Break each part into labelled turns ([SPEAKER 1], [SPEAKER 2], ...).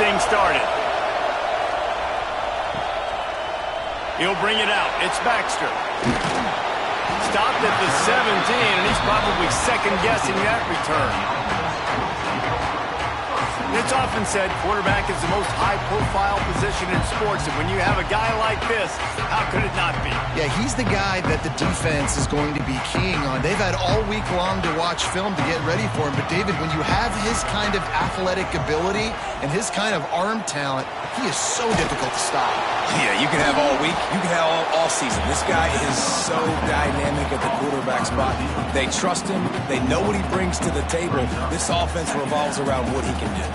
[SPEAKER 1] things started. He'll bring it out. It's Baxter. Stopped at the 17, and he's probably second-guessing that return. It's often said quarterback is the most high-profile position in sports, and when you have a guy like this, how could it not be?
[SPEAKER 2] Yeah, he's the guy that the defense is going to be keying on. They've had all week long to watch film to get ready for him, but David, when you have his kind of athletic ability and his kind of arm talent, he is so difficult to stop.
[SPEAKER 3] Yeah, you can have all week, you can have all season. This guy is so dynamic at the quarterback spot. They trust him. They know what he brings to the table. This offense revolves around what he can do.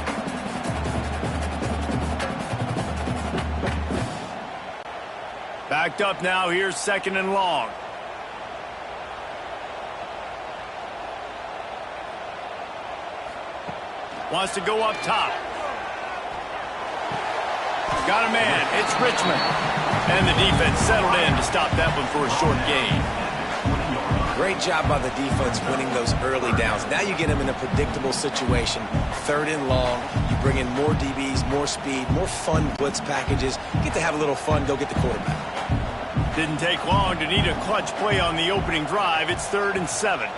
[SPEAKER 1] Backed up now. Here's 2nd and long. Wants to go up top. Got a man. It's Richmond. And the defense settled in to stop that one for a short gain.
[SPEAKER 3] Great job by the defense winning those early downs. Now you get them in a predictable situation. 3rd and long. You bring in more DBs, more speed, more fun blitz packages. Get to have a little fun. Go get the quarterback.
[SPEAKER 1] Didn't take long to need a clutch play on the opening drive. It's 3rd and 7.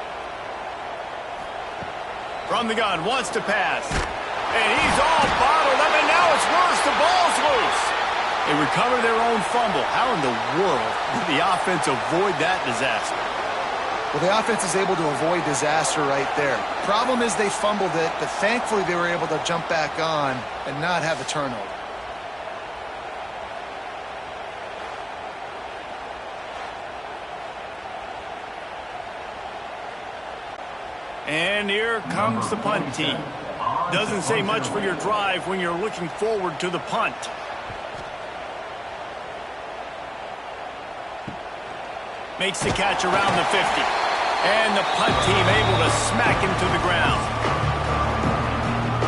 [SPEAKER 1] From the gun. Wants to pass. And he's all bottled up, and now it's worse. The ball's loose. They recover their own fumble. How in the world did the offense avoid that disaster?
[SPEAKER 2] Well, the offense is able to avoid disaster right there. Problem is they fumbled it, but thankfully they were able to jump back on and not have a turnover.
[SPEAKER 1] And here comes the punt team. Doesn't say much for your drive when you're looking forward to the punt. Makes the catch around the 50. And the punt team able to smack him to the ground.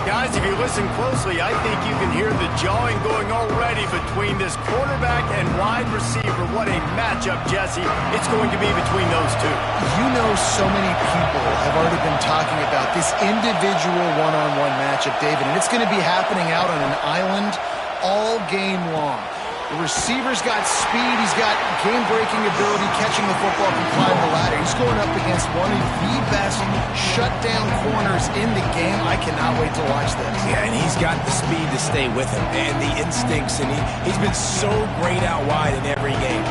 [SPEAKER 1] Guys, if you listen closely, I think you can hear the jawing going already between this quarterback and wide receiver. What a matchup, Jesse, it's going to be between those two.
[SPEAKER 2] You know, so many people have already been talking about this individual one-on-one matchup, David, and it's going to be happening out on an island all game long. The receiver's got speed, he's got game-breaking ability, catching the football, can climb the ladder. He's going up against one of the best shutdown corners in the game. I cannot wait to watch this.
[SPEAKER 3] Yeah, and he's got the speed to stay with him and the instincts, and he's been so great out wide in every game.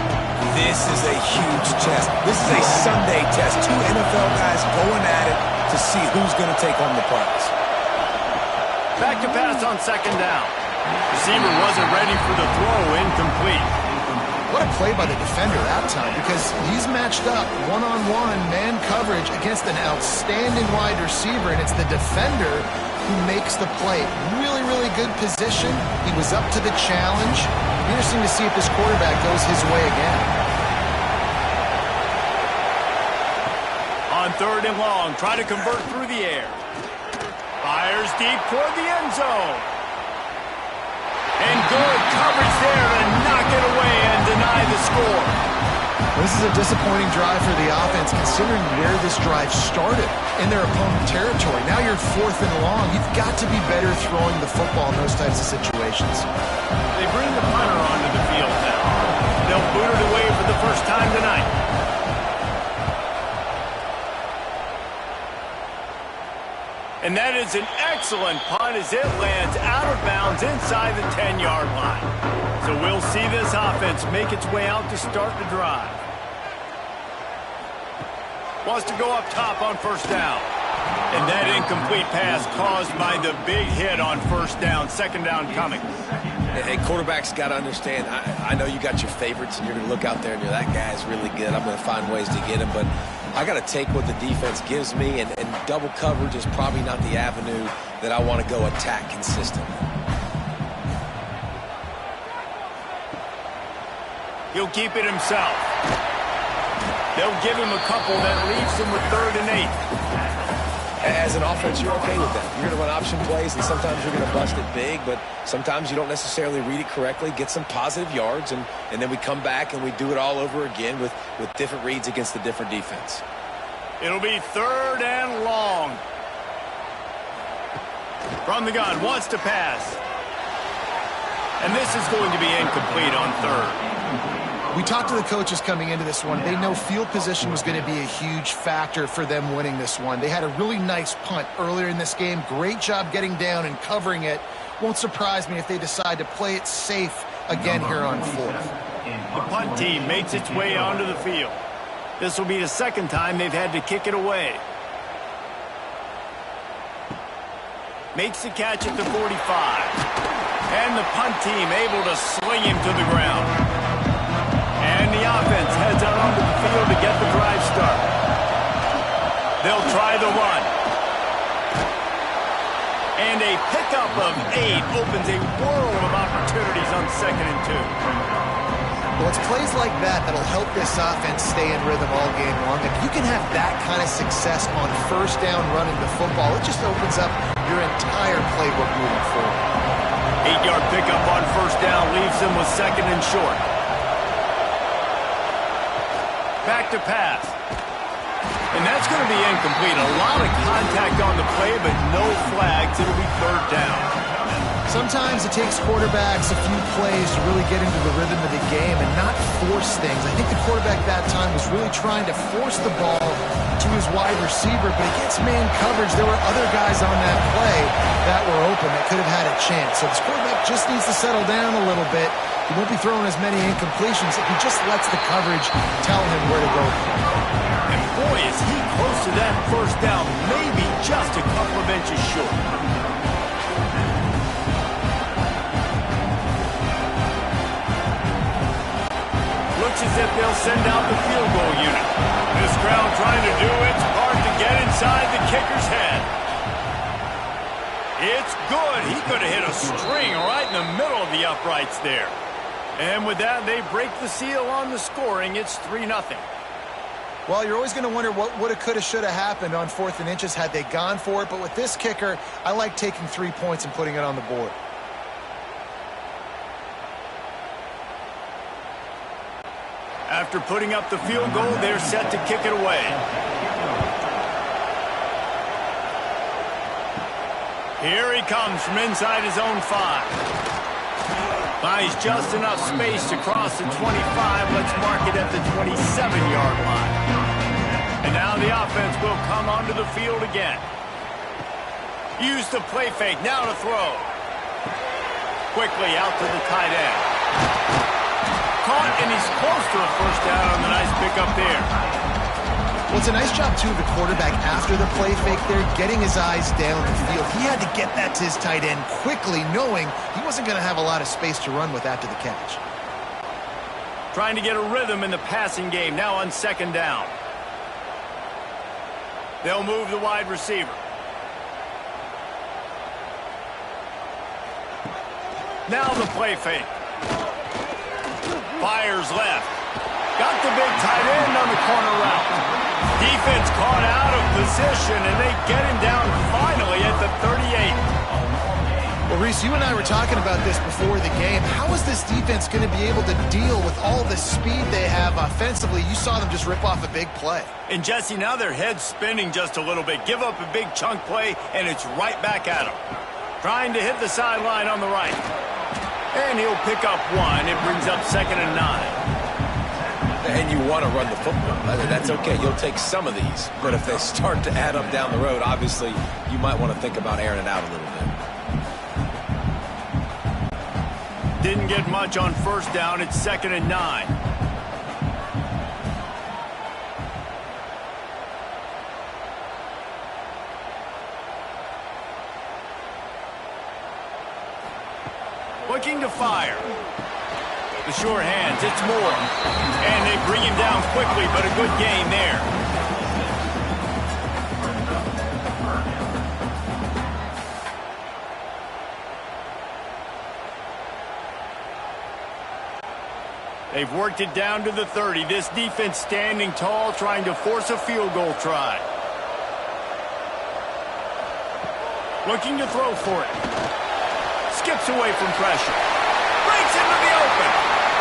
[SPEAKER 3] This is a huge test. This is a Sunday test. 2 NFL guys going at it to see who's going to take home the prize.
[SPEAKER 1] Back to pass on 2nd down. Receiver wasn't ready for the throw, incomplete.
[SPEAKER 2] What a play by the defender that time, because he's matched up one-on-one man coverage against an outstanding wide receiver, and it's the defender who makes the play. Really, really good position. He was up to the challenge. Interesting to see if this quarterback goes his way again.
[SPEAKER 1] On 3rd and long, try to convert through the air. Fires deep toward the end zone. And good coverage there to knock it away and deny the score.
[SPEAKER 2] This is a disappointing drive for the offense, considering where this drive started in their opponent territory. Now you're 4th and long. You've got to be better throwing the football in those types of situations.
[SPEAKER 1] They bring the punter onto the field now. They'll boot it away for the first time tonight. And that is an excellent punt as it lands out of bounds inside the 10-yard line. So we'll see this offense make its way out to start the drive. Wants to go up top on 1st down. And that incomplete pass caused by the big hit on 1st down. 2nd down coming.
[SPEAKER 3] Hey, quarterbacks got to understand, I know you got your favorites, and you're going to look out there and you're, that guy's really good. I'm going to find ways to get him, but I got to take what the defense gives me, and double coverage is probably not the avenue that I want to go attack consistently.
[SPEAKER 1] He'll keep it himself. They'll give him a couple that leaves him with 3rd and 8.
[SPEAKER 3] As an offense, you're okay with that. You're going to run option plays, and sometimes you're going to bust it big, but sometimes you don't necessarily read it correctly, get some positive yards, and then we come back and we do it all over again with different reads against the different defense.
[SPEAKER 1] It'll be 3rd and long. From the gun, wants to pass. And this is going to be incomplete on third.
[SPEAKER 2] We talked to the coaches coming into this one. They know field position was going to be a huge factor for them winning this one. They had a really nice punt earlier in this game. Great job getting down and covering it. Won't surprise me if they decide to play it safe again here on fourth.
[SPEAKER 1] The punt team makes its way onto the field. This will be the second time they've had to kick it away. Makes the catch at the 45. And the punt team able to sling him to the ground. And the offense heads out onto the field to get the drive started. They'll try the run. And a pickup of 8 opens a world of opportunities on 2nd and 2.
[SPEAKER 2] Well, it's plays like that that'll help this offense stay in rhythm all game long. If you can have that kind of success on first down running the football, it just opens up your entire playbook moving forward.
[SPEAKER 1] 8-yard pickup on first down leaves them with 2nd and short. Back to pass. And that's going to be incomplete. A lot of contact on the play, but no flags. It'll be 3rd down.
[SPEAKER 2] Sometimes it takes quarterbacks a few plays to really get into the rhythm of the game and not force things. I think the quarterback that time was really trying to force the ball to his wide receiver, but against man coverage, there were other guys on that play that were open that could have had a chance. So this quarterback just needs to settle down a little bit. He won't be throwing as many incompletions if he just lets the coverage tell him where to go.
[SPEAKER 1] And boy, is he close to that first down, maybe just a couple of inches short. Looks as if they'll send out the field goal unit. This crowd trying to do its part to get inside the kicker's head. It's good. He could have hit a string right in the middle of the uprights there. And with that, they break the seal on the scoring. It's 3-0.
[SPEAKER 2] Well, you're always going to wonder what woulda, coulda, shoulda happened on 4th and inches had they gone for it. But with this kicker, I like taking 3 points and putting it on the board.
[SPEAKER 1] After putting up the field goal, they're set to kick it away. Here he comes from inside his own 5. Buys just enough space to cross the 25. Let's mark it at the 27-yard line. And now the offense will come onto the field again. Use the play fake. Now to throw. Quickly out to the tight end. Caught, and he's close to a first down on the nice pickup there.
[SPEAKER 2] Well, it's a nice job, too, of the quarterback after the play fake there, getting his eyes down the field. He had to get that to his tight end quickly, knowing he wasn't going to have a lot of space to run with after the catch.
[SPEAKER 1] Trying to get a rhythm in the passing game, now on 2nd down. They'll move the wide receiver. Now the play fake. Fires left. Got the big tight end on the corner route. Defense caught out of position, and they get him down finally at the 38.
[SPEAKER 2] Well, Reese, you and I were talking about this before the game. How is this defense going to be able to deal with all the speed they have offensively? You saw them just rip off a big play.
[SPEAKER 1] And, Jesse, now their head's spinning just a little bit. Give up a big chunk play, and it's right back at them. Trying to hit the sideline on the right. And he'll pick up 1. It brings up 2nd and 9.
[SPEAKER 3] And you want to run the football. That's okay. You'll take some of these. But if they start to add up down the road, obviously, you might want to think about airing it out a little bit.
[SPEAKER 1] Didn't get much on first down. It's 2nd and 9. Looking to fire. The short hands, it's Moore. And they bring him down quickly, but a good gain there. They've worked it down to the 30. This defense standing tall, trying to force a field goal try. Looking to throw for it. Skips away from pressure. Breaks into the open.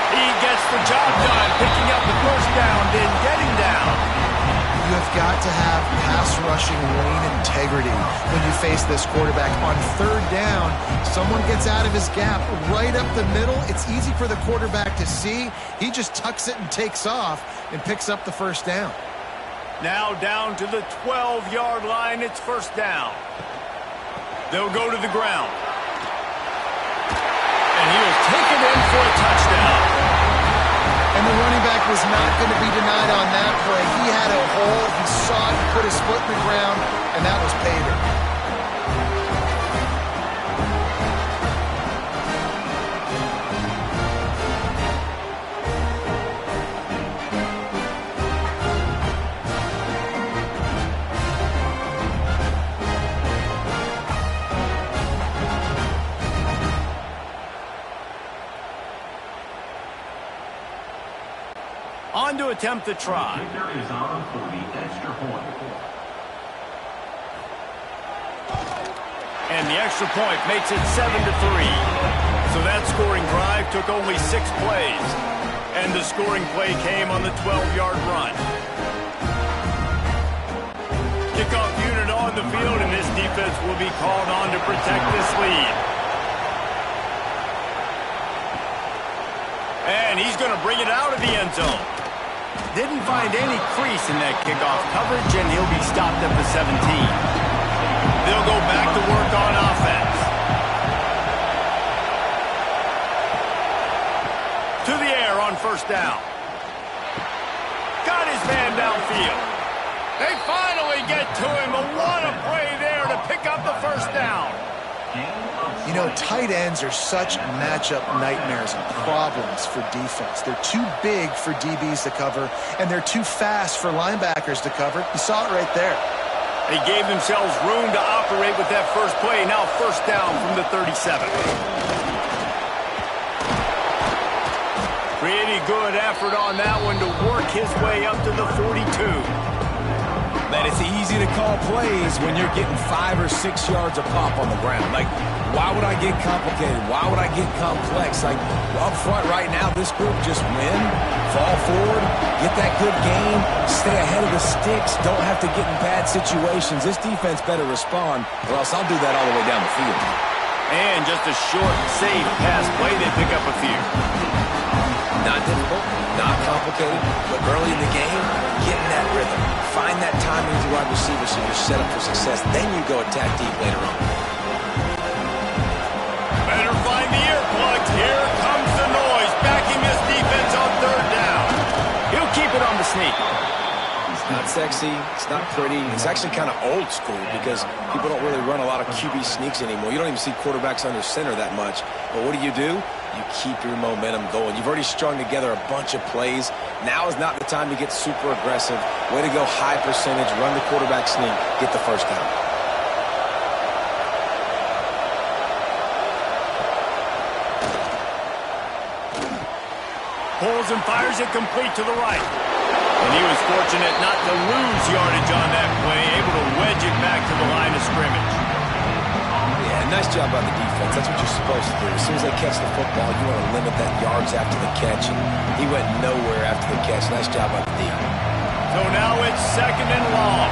[SPEAKER 1] He gets the job done, picking up the first down, then getting down.
[SPEAKER 2] You have got to have pass rushing lane integrity when you face this quarterback. On third down, someone gets out of his gap right up the middle. It's easy for the quarterback to see. He just tucks it and takes off and picks up the first down.
[SPEAKER 1] Now down to the 12-yard line. It's first down. They'll go to the ground. And he'll take it in for a touchdown.
[SPEAKER 2] And the running back was not going to be denied on that play. He had a hole. He saw it, put his foot in the ground, and that was pay dirt.
[SPEAKER 1] On to attempt the try.
[SPEAKER 4] Is on for the extra point.
[SPEAKER 1] And the extra point makes it 7-3. So that scoring drive took only 6 plays. And the scoring play came on the 12-yard run. Kickoff unit on the field, and this defense will be called on to protect this lead. And he's going to bring it out of the end zone. Didn't find any crease in that kickoff coverage, and he'll be stopped at the 17. They'll go back to work on offense. To the air on first down. Got his man downfield. They finally get to him, but what a play there to pick up the first down.
[SPEAKER 2] You know, tight ends are such matchup nightmares and problems for defense. They're too big for DBs to cover, and they're too fast for linebackers to cover. You saw it right there.
[SPEAKER 1] They gave themselves room to operate with that first play. Now first down from the 37. Pretty good effort on that one to work his way up to the 42.
[SPEAKER 3] Man, it's easy to call plays when you're getting 5 or 6 yards of pop on the ground. Like, why would I get complicated? Why would I get complex? Like, up front right now, this group just win, fall forward, get that good game, stay ahead of the sticks, don't have to get in bad situations. This defense better respond, or else I'll do that all the way down the field.
[SPEAKER 1] And just a short, safe pass play, they pick up a few.
[SPEAKER 3] Not difficult, not complicated, but early in the game, get in that rhythm. Find that timing with the wide receiver so you're set up for success. Then you go attack deep later on.
[SPEAKER 1] Better find the earplugs. Here comes the noise, backing this defense on third down. He'll keep it on the sneak.
[SPEAKER 3] It's not sexy. It's not pretty. It's actually kind of old school because people don't really run a lot of QB sneaks anymore. You don't even see quarterbacks under center that much. But what do? You keep your momentum going. You've already strung together a bunch of plays. Now is not the time to get super aggressive. Way to go high percentage, run the quarterback sneak, get the first down.
[SPEAKER 1] Pulls and fires it complete to the right. And he was fortunate not to lose yardage on that play, able to wedge it back to the line of scrimmage.
[SPEAKER 3] Yeah, nice job by the defense. That's what you're supposed to do. As soon as they catch the football, you want to limit that yards after the catch. And he went nowhere after the catch. Nice job by the D.
[SPEAKER 1] So now it's second and long.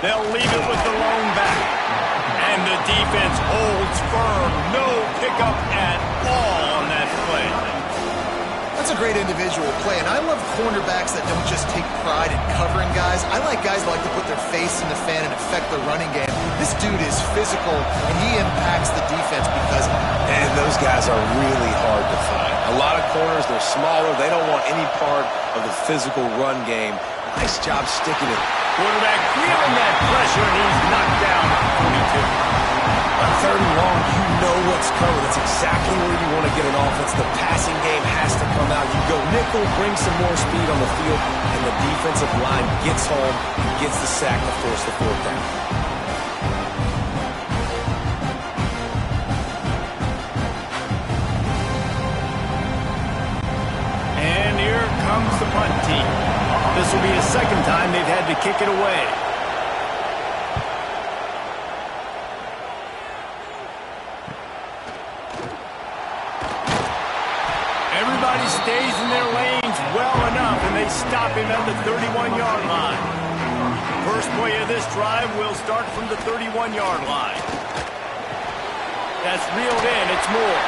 [SPEAKER 1] They'll leave it with the lone back. And the defense holds firm. No pickup at all on that play.
[SPEAKER 2] That's a great individual play, and I love cornerbacks that don't just take pride in covering guys. I like guys that like to put their face in the fan and affect the running game. This dude is physical, and he impacts the defense because of it.
[SPEAKER 3] And those guys are really hard to find. A lot of corners, they're smaller. They don't want any part of the physical run game. Nice job sticking it.
[SPEAKER 1] Quarterback feeling that pressure, and he's knocked down at 42.
[SPEAKER 3] On third and long, you know what's coming. That's exactly where you want to get an offense. The passing game has to come out. You go nickel, bring some more speed on the field, and the defensive line gets home and gets the sack to force the fourth down.
[SPEAKER 1] And here comes the punt team. This will be the second time they've had to kick it away. stop him at the 31-yard line. First play of this drive will start from the 31-yard line. That's reeled in. It's Moore.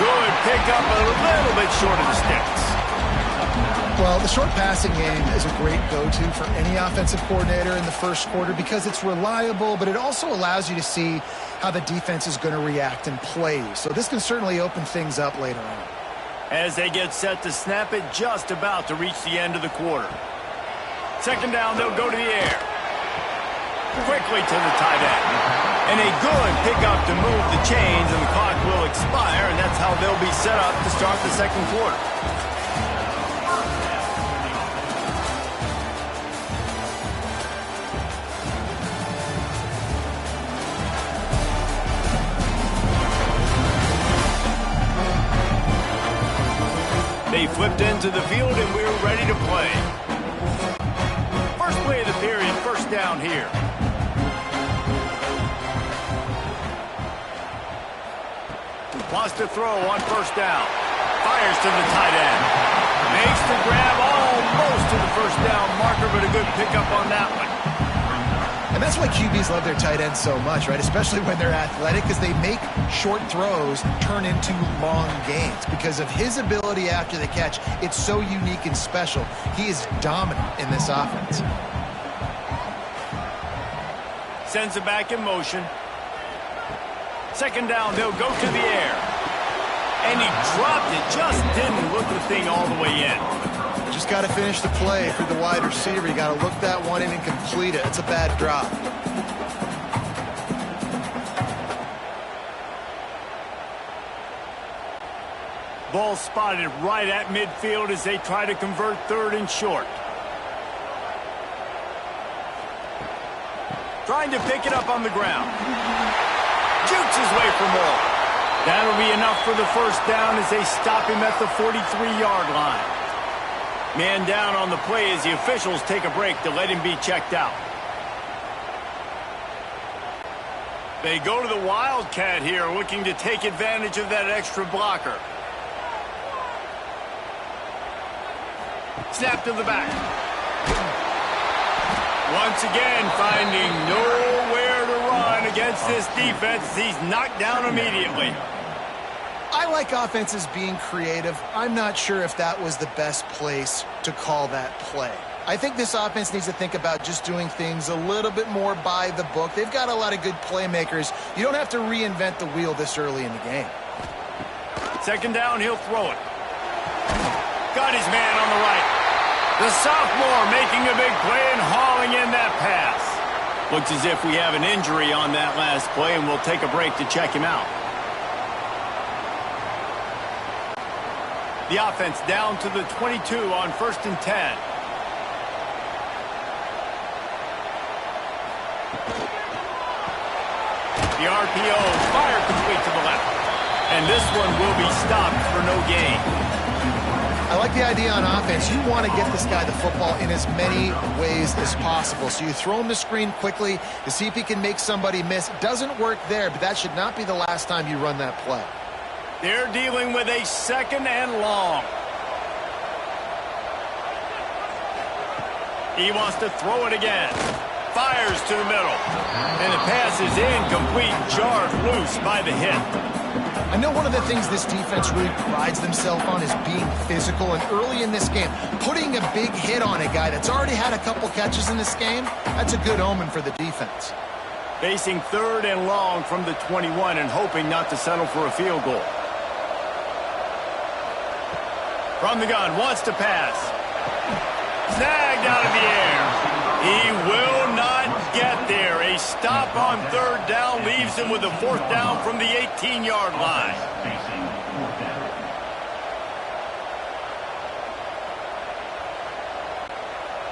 [SPEAKER 1] Good pickup, a little bit short of the sticks.
[SPEAKER 2] Well, the short passing game is a great go-to for any offensive coordinator in the first quarter because it's reliable, but it also allows you to see how the defense is going to react and play. So this can certainly open things up later on. As they get set to snap it, just about to reach the end of the quarter. Second down, they'll go to the air. Quickly to the tight end. And a good pickup to move the chains, and the clock will expire, and that's how they'll be set up to start the second quarter. They flipped into the field, and we're ready to play. First play of the period, first down here. Wants to throw on first down. Fires to the tight end. Makes the grab almost to the first down marker, but a good pickup on that one. And that's why QBs love their tight ends so much, right? Especially when they're athletic, because they make short throws turn into long gains. Because of his ability after the catch, it's so unique and special. He is dominant in this offense. Sends it back in motion. Second down, they'll go to the air. And he dropped it, just didn't look the thing all the way in. Just got to finish the play for the wide receiver. You got to look that one in and complete it. It's a bad drop. Ball spotted right at midfield as they try to convert third and short. Trying to pick it up on the ground. Jukes his way for more. That'll be enough for the first down as they stop him at the 43-yard line. Man down on the play as the officials take a break to let him be checked out. They go to the Wildcat here, looking to take advantage of that extra blocker. Snap to the back. Once again, finding nowhere to run against this defense. He's knocked down immediately. I like offenses being creative. I'm not sure if that was the best place to call that play. I think this offense needs to think about just doing things a little bit more by the book. They've got a lot of good playmakers. You don't have to reinvent the wheel this early in the game. Second down, he'll throw it. Got his man on the right. The sophomore making a big play and hauling in that pass. Looks as if we have an injury on that last play, and we'll take a break to check him out. The offense down to the 22 on 1st and 10. The RPO, fire complete to the left. And this one will be stopped for no gain. I like the idea on offense. You want to get this guy the football in as many ways as possible. So you throw him the screen quickly to see if he can make somebody miss. It doesn't work there, but that should not be the last time you run that play. They're dealing with a second and long. He wants to throw it again. Fires to the middle. And the pass is incomplete, jarred loose by the hit. I know one of the things this defense really prides themselves on is being physical. And early in this game, putting a big hit on a guy that's already had a couple catches in this game, that's a good omen for the defense. Facing third and long from the 21 and hoping not to settle for a field goal. From the gun, wants to pass. Snagged out of the air. He will not get there. A stop on third down leaves him with a fourth down from the 18-yard line.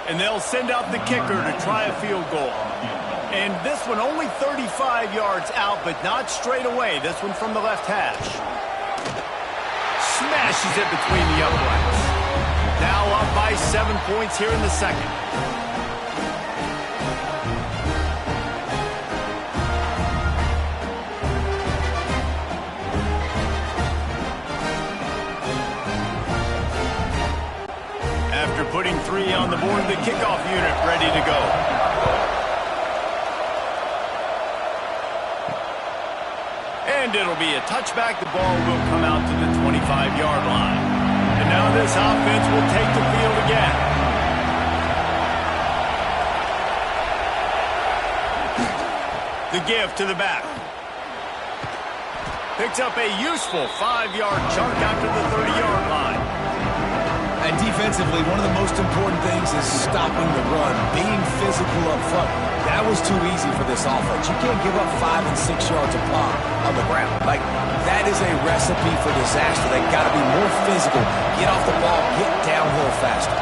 [SPEAKER 2] And they'll send out the kicker to try a field goal. And this one only 35 yards out, but not straight away. This one from the left hash. Smashes it between the uprights. Now up by 7 points here in the second. After putting 3
[SPEAKER 1] on the board of the kickoff unit ready to go. And it'll be a touchback. The ball will come out to the 25-yard line. And now this offense will take the field again. The give to the back. Picks up a useful 5-yard chunk after the 30-yard line.
[SPEAKER 3] And defensively, one of the most important things is stopping the run, being physical up front. That was too easy for this offense. You can't give up 5 and 6 yards a pop on the ground. Like, that is a recipe for disaster. They've got to be more physical, get off the ball, get downhill faster.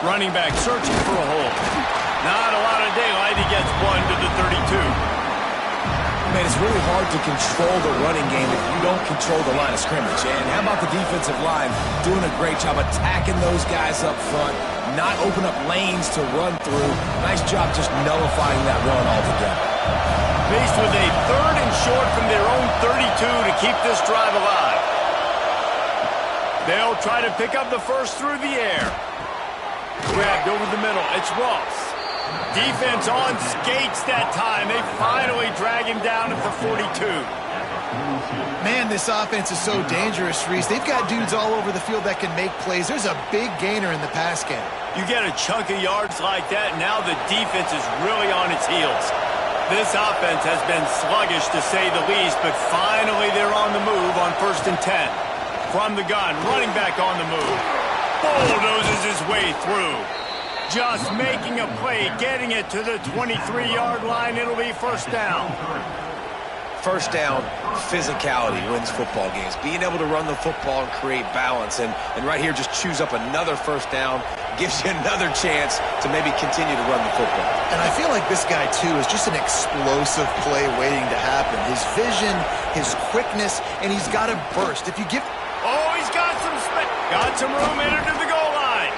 [SPEAKER 1] Running back searching for a hole. Not a lot of daylight. He gets one to the 32.
[SPEAKER 3] Man, it's really hard to control the running game if you don't control the line of scrimmage. And how about the defensive line doing a great job attacking those guys up front, not open up lanes to run through. Nice job just nullifying that run altogether.
[SPEAKER 1] Faced with a 3rd and short from their own 32 to keep this drive alive. They'll try to pick up the first through the air. Grabbed over the middle. It's Ross. Defense on skates that time. They finally drag him down at the 42.
[SPEAKER 2] Man, this offense is so dangerous, Reese. They've got dudes all over the field that can make plays. There's a big gainer in the pass game.
[SPEAKER 1] You get a chunk of yards like that, now the defense is really on its heels. This offense has been sluggish, to say the least, but finally they're on the move on 1st and 10. From the gun, running back on the move. Bulldozes his way through. Just making a play, getting it to the 23-yard line. It'll be 1st down.
[SPEAKER 3] First down, physicality wins football games. Being able to run the football and create balance. And right here, just choose up another 1st down. Gives you another chance to maybe continue to run the football.
[SPEAKER 2] And I feel like this guy, too, is just an explosive play waiting to happen. His vision, his quickness, and he's got a burst. If you give...
[SPEAKER 1] Oh, he's got some space. Got some room headed to the goal line.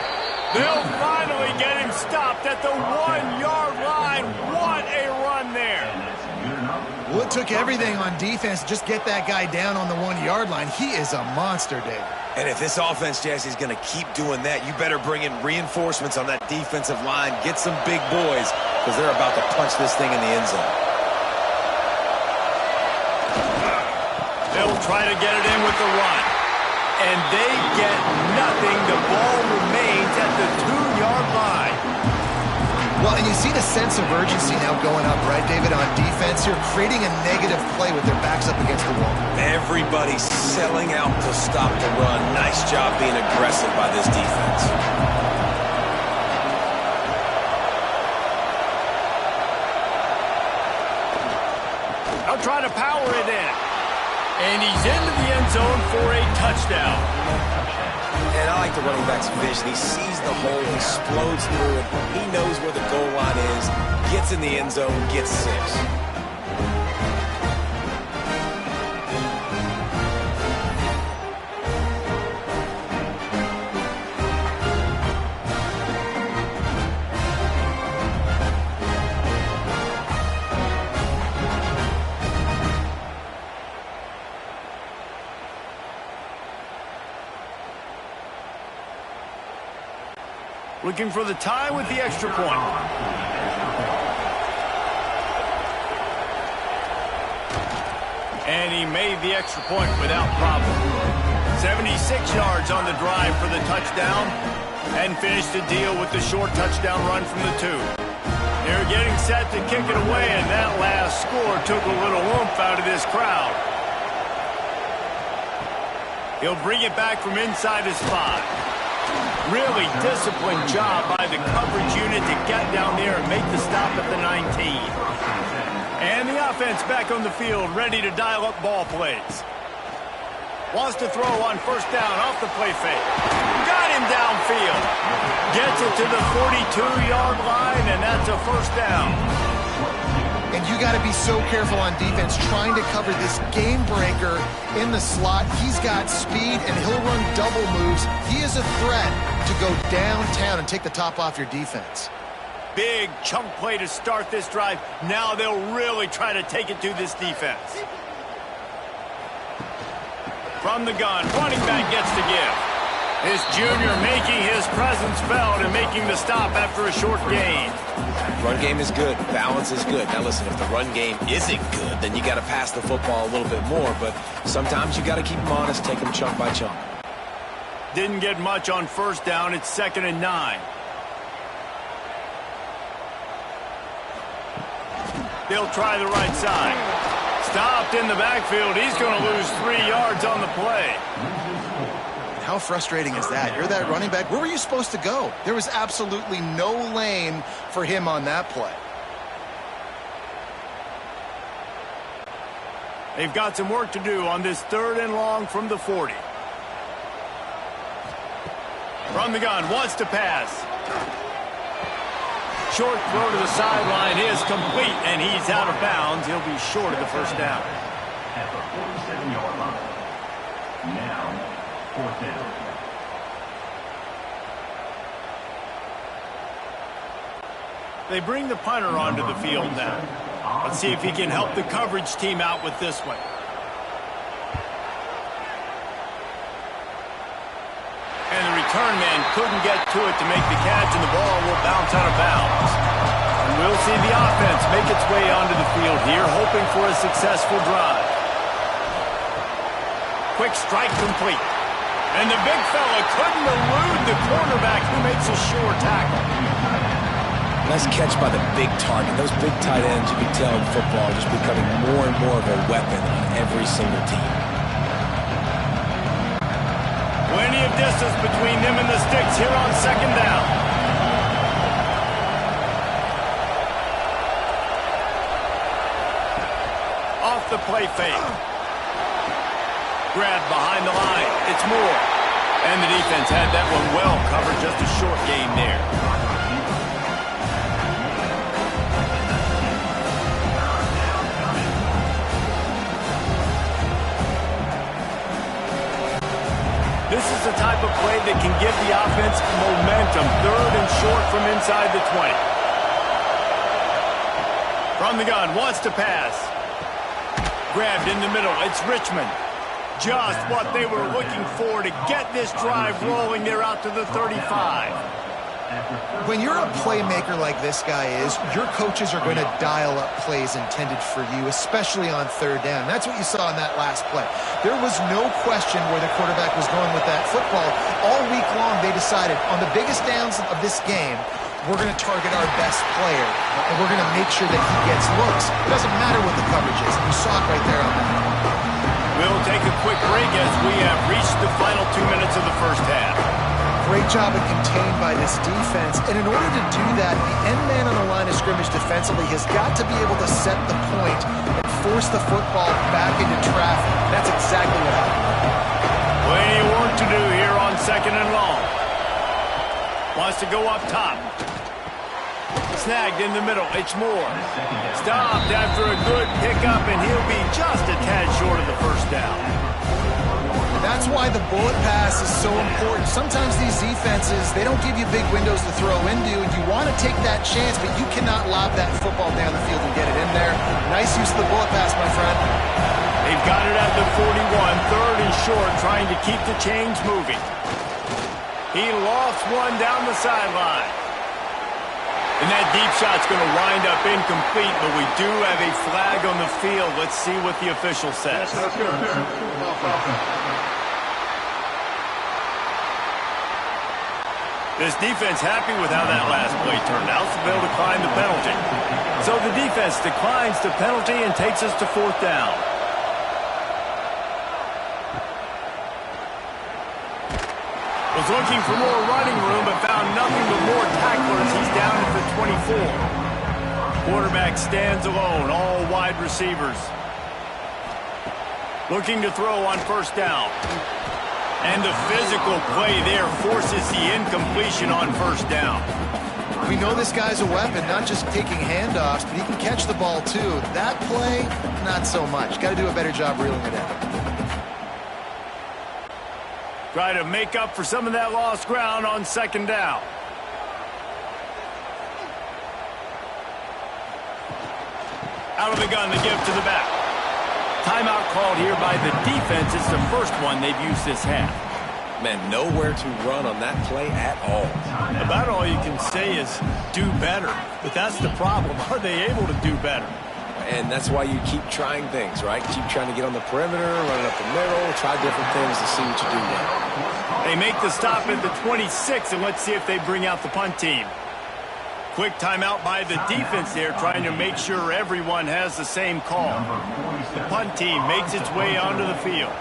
[SPEAKER 1] They'll finally get him stopped at the 1-yard line. What a run there.
[SPEAKER 2] Well, it took everything on defense to just get that guy down on the 1-yard line. He is a monster, David.
[SPEAKER 3] And if this offense, Jesse, is going to keep doing that, you better bring in reinforcements on that defensive line. Get some big boys, because they're about to punch this thing in the end zone.
[SPEAKER 1] They'll try to get it in with the run. And they get nothing. The ball remains at the 2-yard line.
[SPEAKER 2] Well, and you see the sense of urgency now going up, right, David, on defense here, creating a negative play with their backs up against the wall.
[SPEAKER 3] Everybody's selling out to stop the run. Nice job being aggressive by this defense.
[SPEAKER 1] I'll try to power it in. And he's into the end zone for a touchdown.
[SPEAKER 3] And I like the running back's vision. He sees the hole, explodes through it. He knows where the goal line is, gets in the end zone, gets 6.
[SPEAKER 1] Looking for the tie with the extra point. And he made the extra point without problem. 76 yards on the drive for the touchdown. And finished the deal with the short touchdown run from the 2. They're getting set to kick it away, and that last score took a little oomph out of this crowd. He'll bring it back from inside his 5. Really disciplined job by the coverage unit to get down there and make the stop at the 19. And the offense back on the field, ready to dial up ball plays. Wants to throw on 1st down off the play fake. Got him downfield. Gets it to the 42-yard line, and that's a 1st down.
[SPEAKER 2] And you got to be so careful on defense trying to cover this game breaker in the slot. He's got speed, and he'll run double moves. He is a threat to go downtown and take the top off your defense.
[SPEAKER 1] Big chunk play to start this drive. Now they'll really try to take it to this defense. From the gun, running back gets the give. His junior making his presence felt and making the stop after a short gain.
[SPEAKER 3] Run game is good. Balance is good. Now listen, if the run game isn't good, then you got to pass the football a little bit more. But sometimes you got to keep them honest, take them chunk by chunk.
[SPEAKER 1] Didn't get much on first down. It's 2nd and 9. They'll try the right side. Stopped in the backfield. He's going to lose 3 yards on the play.
[SPEAKER 2] How frustrating is that? You're that running back. Where were you supposed to go? There was absolutely no lane for him on that play.
[SPEAKER 1] They've got some work to do on this 3rd and long from the 40. From the gun, wants to pass. Short throw to the sideline is complete, and he's out of bounds. He'll be short of the first down.
[SPEAKER 4] At the 47-yard line. Now, 4th down.
[SPEAKER 1] They bring the punter onto the field now. Let's see if he can help the coverage team out with this one. And the return man couldn't get to it to make the catch, and the ball will bounce out of bounds. And we'll see the offense make its way onto the field here, hoping for a successful drive. Quick strike complete. And the big fella couldn't elude the quarterback who makes a sure tackle.
[SPEAKER 3] Nice catch by the big target. Those big tight ends, you can tell in football, are just becoming more and more of a weapon on every single team.
[SPEAKER 1] Plenty of distance between them and the sticks here on 2nd down. Off the play fake. Grabbed behind the line. It's Moore. And the defense had that one well covered. Just a short gain there. This is the type of play that can give the offense momentum. 3rd and short from inside the 20. From the gun, wants to pass. Grabbed in the middle. It's Richmond. Just what they were looking for to get this drive rolling. They're out to the 35.
[SPEAKER 2] When you're a playmaker like this guy is, your coaches are going to dial up plays intended for you, especially on 3rd down. That's what you saw in that last play. There was no question where the quarterback was going with that football. All week long, they decided on the biggest downs of this game, we're going to target our best player, and we're going to make sure that he gets looks. It doesn't matter what the coverage is. You saw it right there on that.
[SPEAKER 1] We'll take a quick break as we have reached the final 2 minutes of the first half.
[SPEAKER 2] Great job of contained by this defense. And in order to do that, the end man on the line of scrimmage defensively has got to be able to set the point and force the football back into traffic. That's exactly what happened.
[SPEAKER 1] Plenty of work to do here on 2nd and long. Wants to go up top. Snagged in the middle. It's Moore. Stopped after a good pickup, and he'll be just a tad short of the first down.
[SPEAKER 2] That's why the bullet pass is so important. Sometimes these defenses, they don't give you big windows to throw into, and you want to take that chance, but you cannot lob that football down the field and get it in there. Nice use of the bullet pass, my friend.
[SPEAKER 1] They've got it at the 41, 3rd and short, trying to keep the chains moving. He lost one down the sideline. And that deep shot's going to wind up incomplete, but we do have a flag on the field. Let's see what the official says. This defense happy with how that last play turned out, so they'll decline the penalty. So the defense declines the penalty and takes us to 4th down. Was looking for more running room, but found nothing but more tacklers. He's down at the 24. Quarterback stands alone, all wide receivers. Looking to throw on 1st down. And the physical play there forces the incompletion on 1st down.
[SPEAKER 2] We know this guy's a weapon, not just taking handoffs, but he can catch the ball too. That play, not so much. Got to do a better job reeling it in.
[SPEAKER 1] Try to make up for some of that lost ground on 2nd down. Out of the gun, the give to the back. Timeout called here by the defense. It's the first one they've used this half.
[SPEAKER 3] Man, nowhere to run on that play at all.
[SPEAKER 1] About all you can say is do better. But that's the problem. Are they able to do better?
[SPEAKER 3] And that's why you keep trying things, right? Keep trying to get on the perimeter, running up the middle, try different things to see what you do well.
[SPEAKER 1] They make the stop at the 26, and let's see if they bring out the punt team. Quick timeout by the defense there, trying to make sure everyone has the same call. The punt team makes its way onto the field.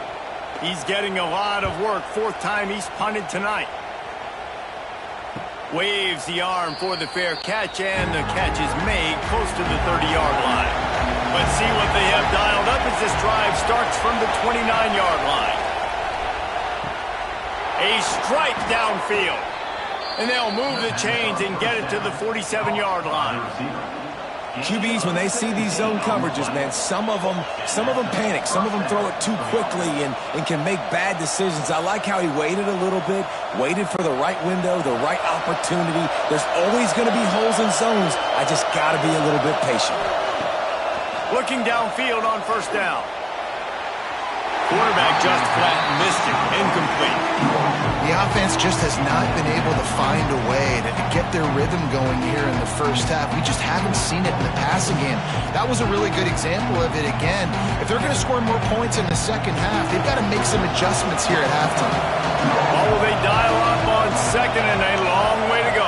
[SPEAKER 1] He's getting a lot of work. Fourth time he's punted tonight. Waves the arm for the fair catch, and the catch is made close to the 30-yard line. Let's see what they have dialed up as this drive starts from the 29-yard line. A strike downfield. And they'll move the chains and get it to the 47-yard line.
[SPEAKER 3] QBs, when they see these zone coverages, man, some of them panic. Some of them throw it too quickly and can make bad decisions. I like how he waited a little bit, waited for the right window, the right opportunity. There's always going to be holes in zones. I just got to be a little bit patient.
[SPEAKER 1] Looking downfield on first down. Quarterback just flat missed it. Incomplete.
[SPEAKER 2] The offense just has not been able to find a way to get their rhythm going here in the first half. We just haven't seen it in the passing game. That was a really good example of it again. If they're going to score more points in the second half, they've got to make some adjustments here at halftime.
[SPEAKER 1] What will they dial up on second, and a long way to go?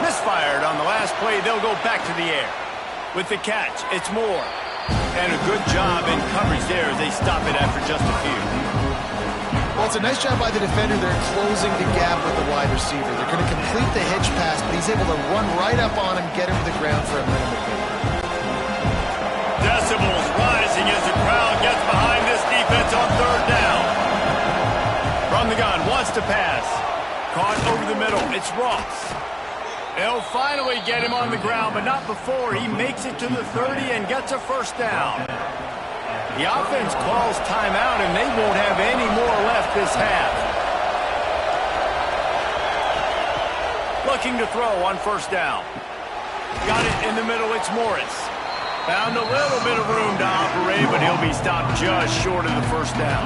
[SPEAKER 1] Misfired on the last play. They'll go back to the air. With the catch, it's Moore. And a good job in coverage there as they stop it after just a few.
[SPEAKER 2] Well, it's a nice job by the defender. They're closing the gap with the wide receiver. They're going to complete the hitch pass, but he's able to run right up on him, get him to the ground for a minimum gain.
[SPEAKER 1] Decibels rising as the crowd gets behind this defense on third down. From the gun, wants to pass. Caught over the middle. It's Ross. They'll finally get him on the ground, but not before he makes it to the 30 and gets a first down. The offense calls timeout, and they won't have any more left this half. Looking to throw on first down. Got it in the middle, it's Morris. Found a little bit of room to operate, but he'll be stopped just short of the first down.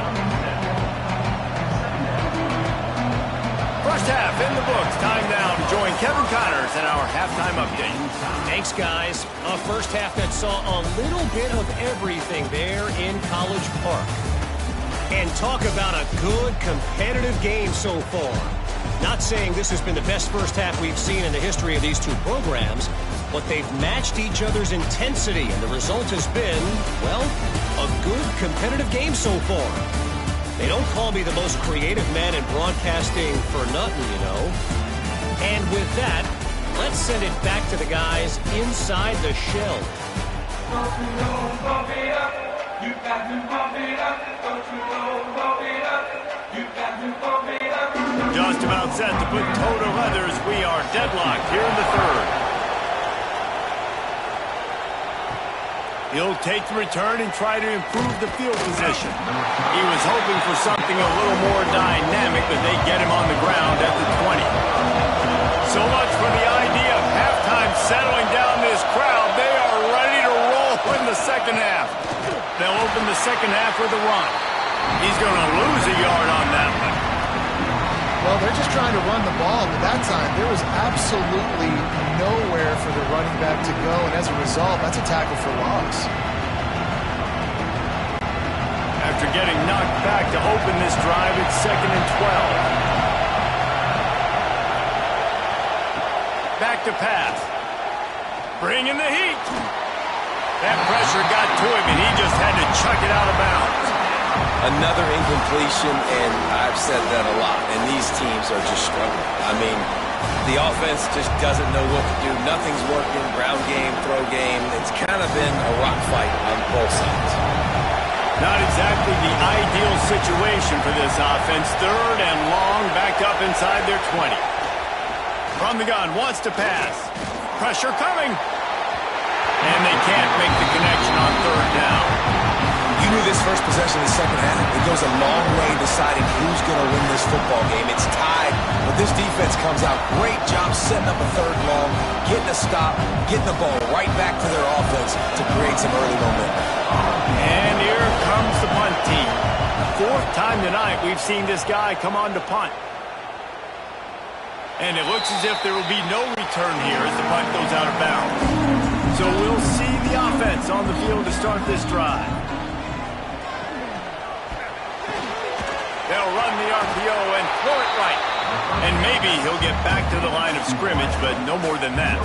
[SPEAKER 1] First half in the books. Time now to join Kevin Connors in our halftime update.
[SPEAKER 5] Thanks, guys. A first half that saw a little bit of everything there in College Park. And talk about a good competitive game so far. Not saying this has been the best first half we've seen in the history of these two programs, but they've matched each other's intensity, and the result has been, well, a good competitive game so far. They don't call me the most creative man in broadcasting for nothing, you know. And with that, let's send it back to the guys inside the shell.
[SPEAKER 1] Just about set to put toe to leathers. We are deadlocked here in the third. He'll take the return and try to improve the field position. He was hoping for something a little more dynamic, but they get him on the ground at the 20. So much for the idea of halftime settling down this crowd. They are ready to roll in the second half. They'll open the second half with a run. He's going to lose a yard on that one.
[SPEAKER 2] Well, they're just trying to run the ball, but that time there was absolutely nowhere for the running back to go, and as a result, that's a tackle for loss.
[SPEAKER 1] After getting knocked back to open this drive, it's 2nd and 12. Back to pass. Bringing the heat. That pressure got to him, and he just had to chuck it out of bounds.
[SPEAKER 3] Another incompletion, and I've said that a lot, and these teams are just struggling. I mean, the offense just doesn't know what to do. Nothing's working, ground game, throw game. It's kind of been a rock fight on both sides.
[SPEAKER 1] Not exactly the ideal situation for this offense. Third and long, backed up inside their 20. From the gun, wants to pass. Pressure coming. And they can't make the connection on third down.
[SPEAKER 3] You knew this first possession of the second half. It goes a long way deciding who's going to win this football game. It's tied, but this defense comes out. Great job setting up a third long, getting a stop, getting the ball right back to their offense to create some early momentum.
[SPEAKER 1] And here comes the punt team. Fourth time tonight we've seen this guy come on to punt. And it looks as if there will be no return here as the punt goes out of bounds. So we'll see the offense on the field to start this drive. They'll run the RPO and throw it right. And maybe he'll get back to the line of scrimmage, but no more than that.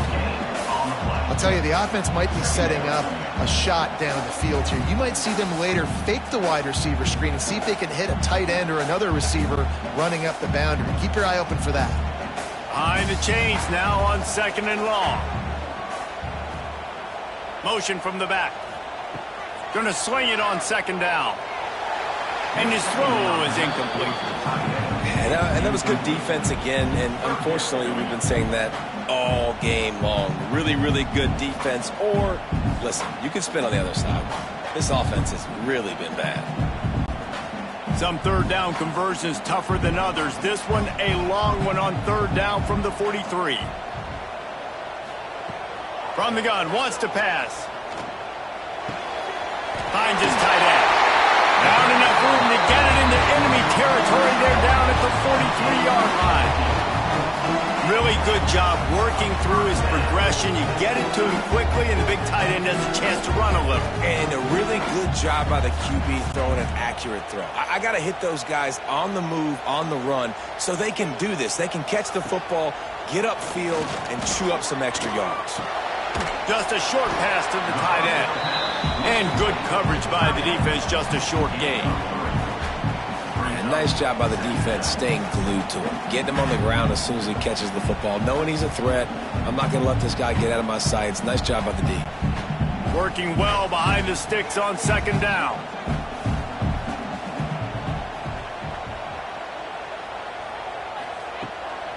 [SPEAKER 2] I'll tell you, the offense might be setting up a shot down the field here. You might see them later fake the wide receiver screen and see if they can hit a tight end or another receiver running up the boundary. Keep your eye open for that.
[SPEAKER 1] Behind the chains now on 2nd and long. Motion from the back. Going to swing it on 2nd down. And his throw is incomplete.
[SPEAKER 3] And that was good defense again, and unfortunately we've been saying that all game long. Really, really good defense, or, listen, you can spin on the other side. This offense has really been bad.
[SPEAKER 1] Some 3rd down conversions tougher than others. This one a long one on 3rd down from the 43. From the gun, wants to pass. Finds his tight end. Found enough room to get it into enemy territory. They're down at the 43-yard line. Really good job working through his progression. You get it to him quickly, and the big tight end has a chance to run a little.
[SPEAKER 3] And a really good job by the QB throwing an accurate throw. I got to hit those guys on the move, on the run, so they can do this. They can catch the football, get upfield, and chew up some extra yards.
[SPEAKER 1] Just a short pass to the tight end. And good coverage by the defense, just a short gain.
[SPEAKER 3] And nice job by the defense staying glued to him. Getting him on the ground as soon as he catches the football. Knowing he's a threat, I'm not going to let this guy get out of my sights. Nice job by the D.
[SPEAKER 1] Working well behind the sticks on 2nd down.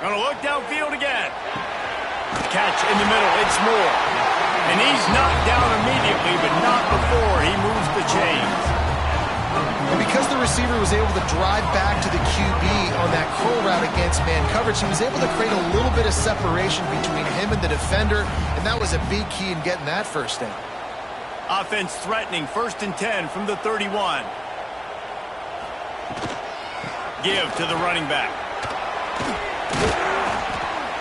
[SPEAKER 1] Gonna look downfield again. Catch in the middle, it's Moore. And he's knocked down immediately, but not before he moves the chains.
[SPEAKER 2] And because the receiver was able to drive back to the QB on that curl route against man coverage, he was able to create a little bit of separation between him and the defender, and that was a big key in getting that 1st down.
[SPEAKER 1] Offense threatening, 1st and 10 from the 31. Give to the running back.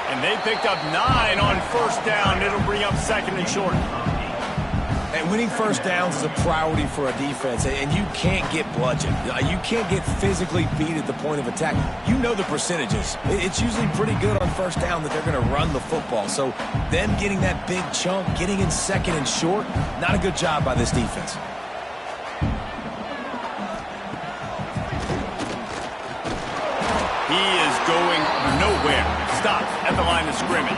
[SPEAKER 1] And they picked up 9 on 1st down. It'll bring up 2nd and short.
[SPEAKER 3] And winning 1st downs is a priority for a defense, and you can't get bludgeoned. You can't get physically beat at the point of attack. You know the percentages. It's usually pretty good on 1st down that they're going to run the football. So them getting that big chunk, getting in 2nd and short, not a good job by this defense.
[SPEAKER 1] He is going nowhere. Stops at the line of scrimmage.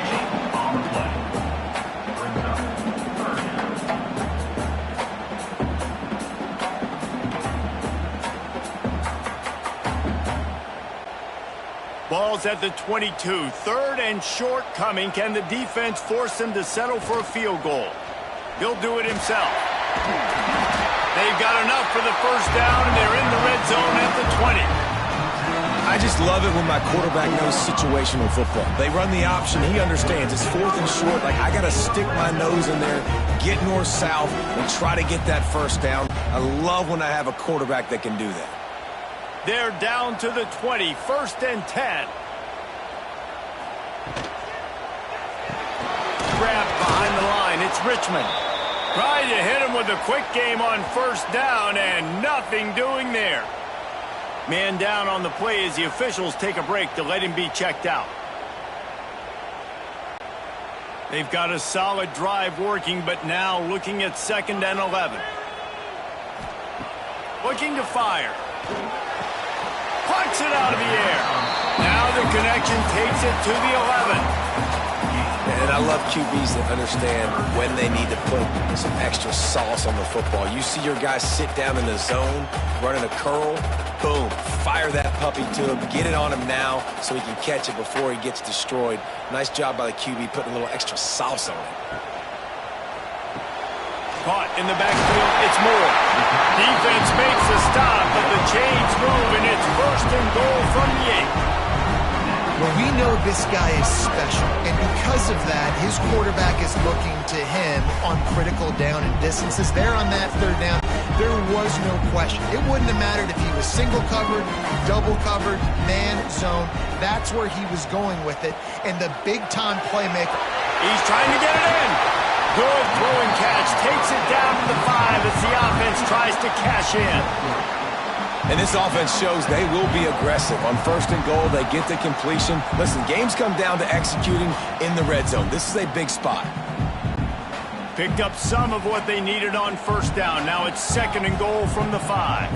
[SPEAKER 1] Ball's at the 22. 3rd and short coming. Can the defense force him to settle for a field goal? He'll do it himself. They've got enough for the 1st down, and they're in the red zone at the 20.
[SPEAKER 3] I just love it when my quarterback knows situational football. They run the option. He understands. It's 4th and short. Like, I got to stick my nose in there, get north-south, and try to get that 1st down. I love when I have a quarterback that can do that.
[SPEAKER 1] They're down to the 20. 1st and 10. Grabbed behind the line. It's Richmond. Trying to hit him with a quick game on 1st down, and nothing doing there. Man down on the play as the officials take a break to let him be checked out. They've got a solid drive working, but now looking at 2nd and 11. Looking to fire. Plucks it out of the air. Now the connection takes it to the 11.
[SPEAKER 3] And I love QBs that understand when they need to put some extra sauce on the football. You see your guys sit down in the zone, running a curl, boom, fire that puppy to him, get it on him now so he can catch it before he gets destroyed. Nice job by the QB putting a little extra sauce on it.
[SPEAKER 1] Caught in the backfield, it's Moore. Defense makes a stop, but the chains move, and it's 1st and goal from the 8.
[SPEAKER 2] Well, we know this guy is special, and because of that, his quarterback is looking to him on critical down and distances. There on that third down, there was no question. It wouldn't have mattered if he was single covered, double covered, man, zone. That's where he was going with it, and the big-time playmaker.
[SPEAKER 1] He's trying to get it in. Good throw and catch. Takes it down to the 5 as the offense tries to cash in.
[SPEAKER 3] And this offense shows they will be aggressive. On 1st and goal, they get the completion. Listen, games come down to executing in the red zone. This is a big spot.
[SPEAKER 1] Picked up some of what they needed on 1st down. Now it's 2nd and goal from the 5.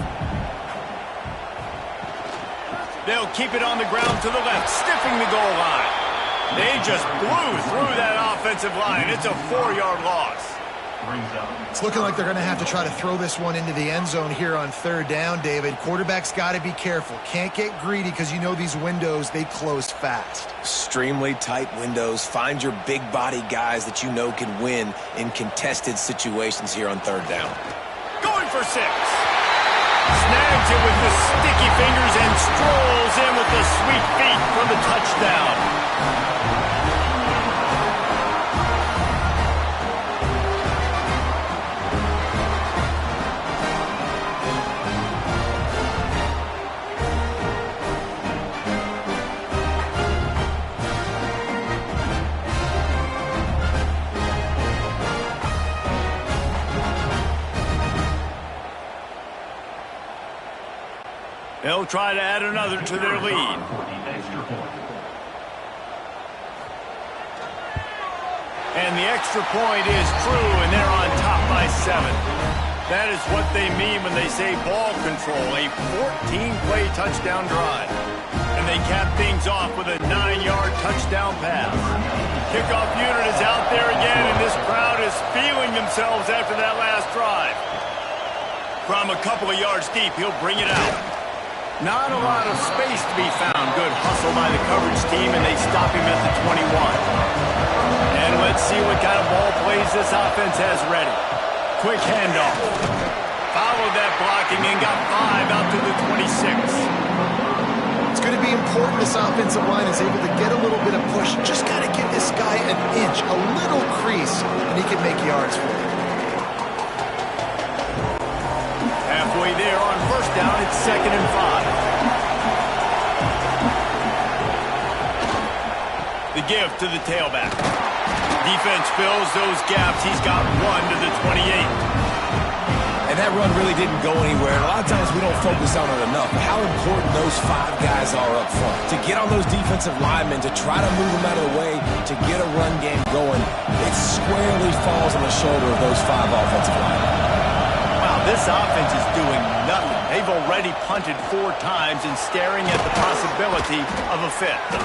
[SPEAKER 1] They'll keep it on the ground to the left, stiffing the goal line. They just blew through that offensive line. It's a 4-yard loss.
[SPEAKER 2] It's looking like they're going to have to try to throw this one into the end zone here on 3rd down, David. Quarterback's got to be careful. Can't get greedy because you know these windows, they close fast.
[SPEAKER 3] Extremely tight windows. Find your big body guys that you know can win in contested situations here on 3rd down.
[SPEAKER 1] Going for 6. Snags it with the sticky fingers and strolls in with the sweet feet for the touchdown. They'll try to add another to their lead. And the extra point is true, and they're on top by 7. That is what they mean when they say ball control, a 14-play touchdown drive. And they cap things off with a 9-yard touchdown pass. Kickoff unit is out there again, and this crowd is feeling themselves after that last drive. From a couple of yards deep, he'll bring it out. Not a lot of space to be found. Good hustle by the coverage team, and they stop him at the 21. And let's see what kind of ball plays this offense has ready. Quick handoff. Followed that blocking and got 5 out to the 26.
[SPEAKER 2] It's going to be important this offensive line is able to get a little bit of push. Just got to give this guy an inch, a little crease, and he can make yards for you.
[SPEAKER 1] Halfway there on 1st down, it's 2nd and 5. The give to the tailback. Defense fills those gaps. He's got 1 to the 28.
[SPEAKER 3] And that run really didn't go anywhere. And a lot of times we don't focus on it enough. How important those 5 guys are up front. To get on those defensive linemen, to try to move them out of the way, to get a run game going, it squarely falls on the shoulder of those 5 offensive linemen.
[SPEAKER 1] This offense is doing nothing. They've already punted 4 times and staring at the possibility of a 5th.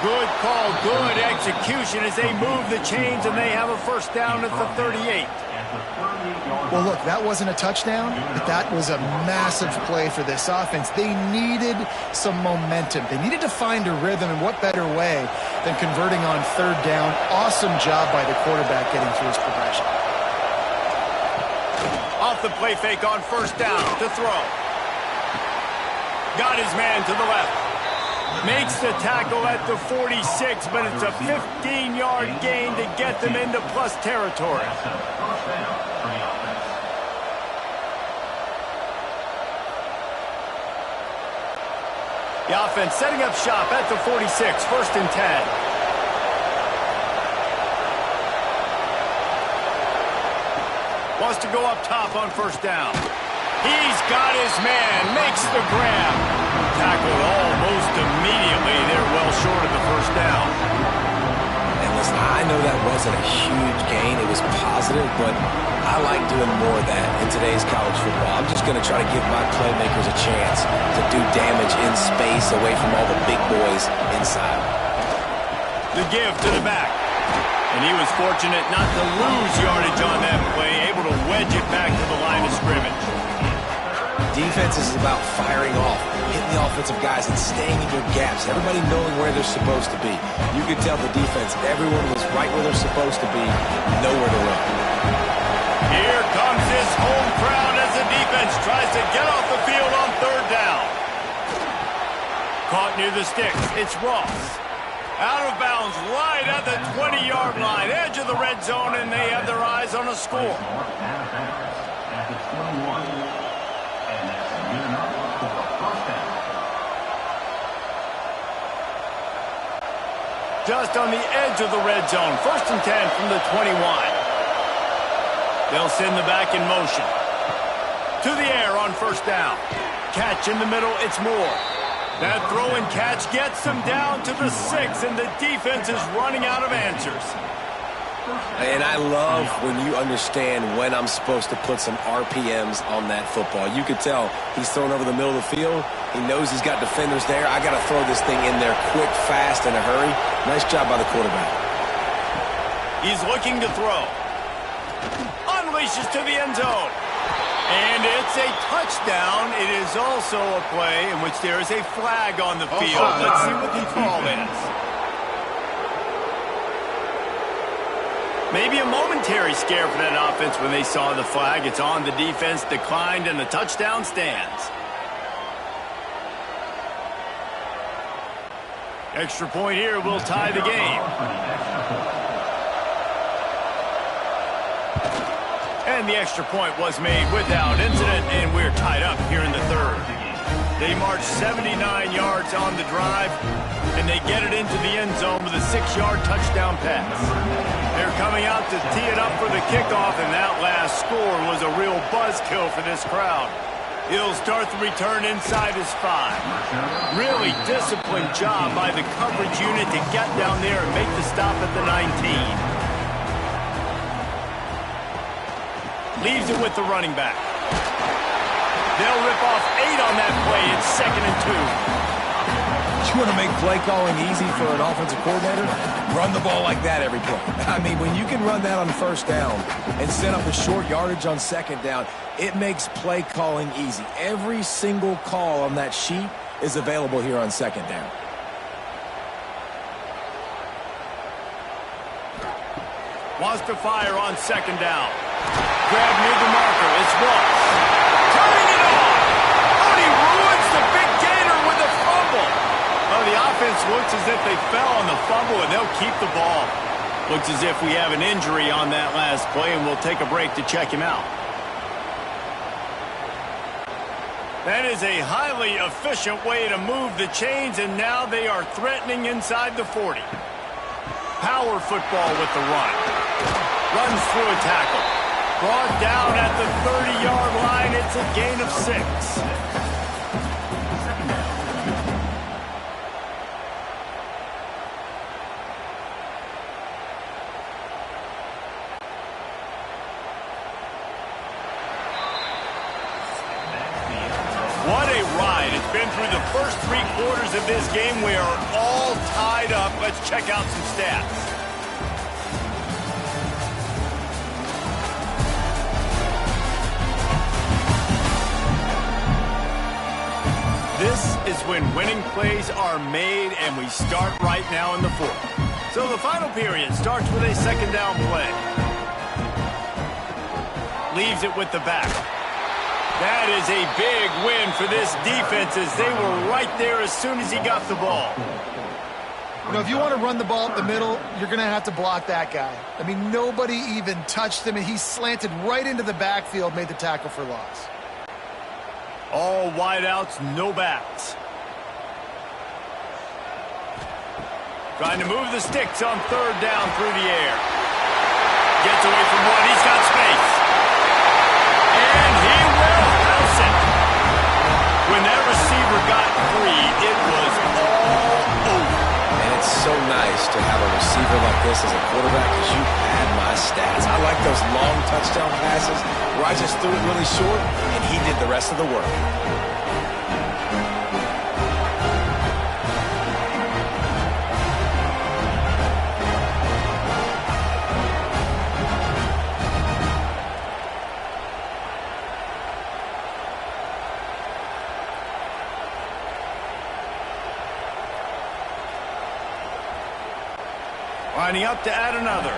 [SPEAKER 1] Good call, good execution as they move the chains, and they have a 1st down at the 38.
[SPEAKER 2] Well, look, that wasn't a touchdown, but that was a massive play for this offense. They needed some momentum. They needed to find a rhythm, and what better way than converting on 3rd down. Awesome job by the quarterback getting through his progression.
[SPEAKER 1] Off the play fake on 1st down to throw. Got his man to the left. Makes the tackle at the 46, but it's a 15-yard gain to get them into plus territory. The offense setting up shop at the 46, 1st and 10. Wants to go up top on 1st down. He's got his man, makes the grab. Tackled almost immediately. They're well short of the 1st down.
[SPEAKER 3] And listen, I know that wasn't a huge gain. It was positive, but I like doing more of that in today's college football. I'm just going to try to give my playmakers a chance to do damage in space away from all the big boys inside.
[SPEAKER 1] The give to the back. And he was fortunate not to lose yardage on that play, able to wedge it back to the line of scrimmage.
[SPEAKER 3] Defense is about firing off, hitting the offensive guys and staying in your gaps. Everybody knowing where they're supposed to be. You could tell the defense, everyone was right where they're supposed to be, nowhere to run.
[SPEAKER 1] Here comes his home crowd as the defense tries to get off the field on 3rd down. Caught near the sticks. It's Ross. Out of bounds, right at the 20-yard line, edge of the red zone, and they have their eyes on a score.
[SPEAKER 4] At the 21. And that's good enough for a first down.
[SPEAKER 1] Just on the edge of the red zone. 1st and 10 from the 21. They'll send the back in motion. To the air on 1st down. Catch in the middle, it's Moore. That throw and catch gets them down to the 6, and the defense is running out of answers.
[SPEAKER 3] And I love when you understand when I'm supposed to put some RPMs on that football. You could tell he's thrown over the middle of the field. He knows he's got defenders there. I got to throw this thing in there quick, fast, in a hurry. Nice job by the quarterback.
[SPEAKER 1] He's looking to throw. Unleashes to the end zone. And it's a touchdown. It is also a play in which there is a flag on the field. Let's see what the call is. Maybe a momentary scare for that offense when they saw the flag. It's on, the defense declined, and the touchdown stands. Extra point here will tie the game. And the extra point was made without incident, and we're tied up here in the 3rd. They march 79 yards on the drive, and they get it into the end zone with a 6-yard touchdown pass. They're coming out to tee it up for the kickoff, and that last score was a real buzzkill for this crowd. He'll start the return inside his 5. Really disciplined job by the coverage unit to get down there and make the stop at the 19. Leaves it with the running back. They'll rip off 8 on that play. It's 2nd and 2.
[SPEAKER 3] You want to make play calling easy for an offensive coordinator? Run the ball like that every play. I mean, when you can run that on 1st down and set up a short yardage on 2nd down, it makes play calling easy. Every single call on that sheet is available here on 2nd down.
[SPEAKER 1] Wants to fire on 2nd down. Grab near the marker. It's Ross. Turning it on. Oh, he ruins the big gator with a fumble. Well, the offense looks as if they fell on the fumble, and they'll keep the ball. Looks as if we have an injury on that last play, and we'll take a break to check him out. That is a highly efficient way to move the chains, and now they are threatening inside the 40. Power football with the run. Runs through a tackle. Brought down at the 30-yard line. It's a gain of 6. What a ride. It's been through the first 3 quarters of this game. We are all tied up. Let's check out some stats. This is when winning plays are made, and we start right now in the 4th. So the final period starts with a 2nd down play. Leaves it with the back. That is a big win for this defense, as they were right there as soon as he got the ball.
[SPEAKER 2] You know, if you want to run the ball up the middle, you're going to have to block that guy. I mean, nobody even touched him, and he slanted right into the backfield, made the tackle for loss.
[SPEAKER 1] All wideouts, no backs. Trying to move the sticks on 3rd down through the air. Gets away from one. He's got space. And he will house it. When that receiver got free, it was all over.
[SPEAKER 3] And it's so nice to have a receiver like this as a quarterback, because you had my stats. I like those long touchdown passes where I just threw it really short, and he did the rest of the work.
[SPEAKER 1] Lining up to add another.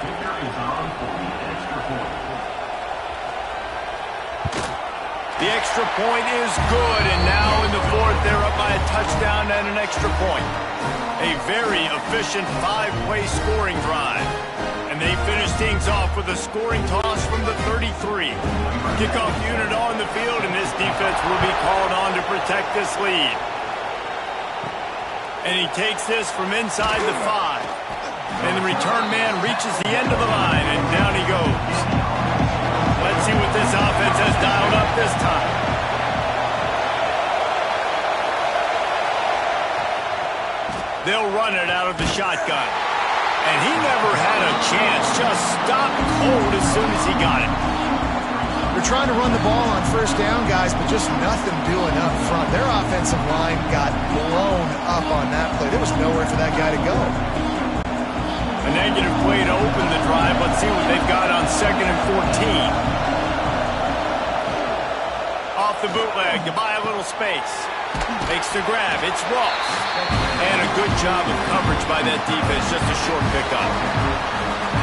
[SPEAKER 1] The extra point is good, and now in the fourth, they're up by a touchdown and an extra point. A very efficient 5-play scoring drive. And they finish things off with a scoring toss from the 33. Kickoff unit on the field, and this defense will be called on to protect this lead. And he takes this from inside the 5. And the return man reaches the end of the line, and down he goes. Let's see what this offense has dialed up this time. They'll run it out of the shotgun. And he never had a chance. Just stopped cold as soon as he got it.
[SPEAKER 2] They're trying to run the ball on first down, guys, but just nothing doing up front. Their offensive line got blown up on that play. There was nowhere for that guy to go.
[SPEAKER 1] A negative play to open the drive. Let's see what they've got on 2nd and 14. Off the bootleg to buy a little space. Makes the grab. It's Ross. And a good job of coverage by that defense. Just a short pickup.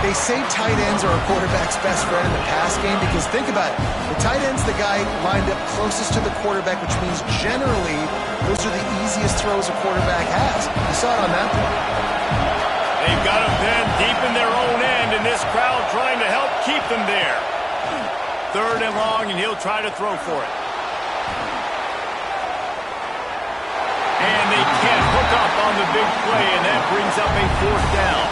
[SPEAKER 2] They say tight ends are a quarterback's best friend in the pass game because think about it. The tight end's the guy lined up closest to the quarterback, which means generally those are the easiest throws a quarterback has. You saw it on that play.
[SPEAKER 1] They've got him pinned deep in their own end, and this crowd trying to help keep them there. 3rd and long, and he'll try to throw for it. And they can't hook up on the big play, and that brings up a 4th down.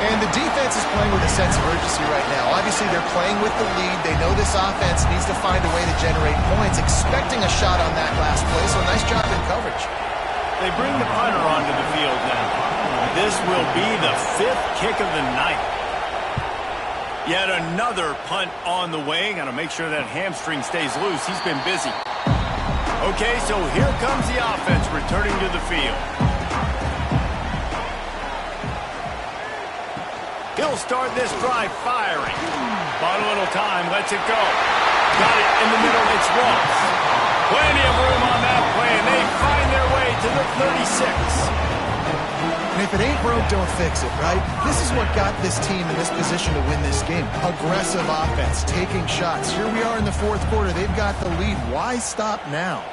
[SPEAKER 2] And the defense is playing with a sense of urgency right now. Obviously, they're playing with the lead. They know this offense needs to find a way to generate points, expecting a shot on that last play, so nice job in coverage.
[SPEAKER 1] They bring the punter onto the field now. This will be the 5th kick of the night. Yet another punt on the way. Got to make sure that hamstring stays loose. He's been busy. Okay, so here comes the offense returning to the field. He'll start this drive firing. Bought a little time, lets it go. Got it in the middle, it's Ross. Plenty of room on that play, and they find their way to the 36.
[SPEAKER 2] And if it ain't broke, don't fix it, right? This is what got this team in this position to win this game. Aggressive offense, taking shots. Here we are in the 4th quarter. They've got the lead. Why stop now?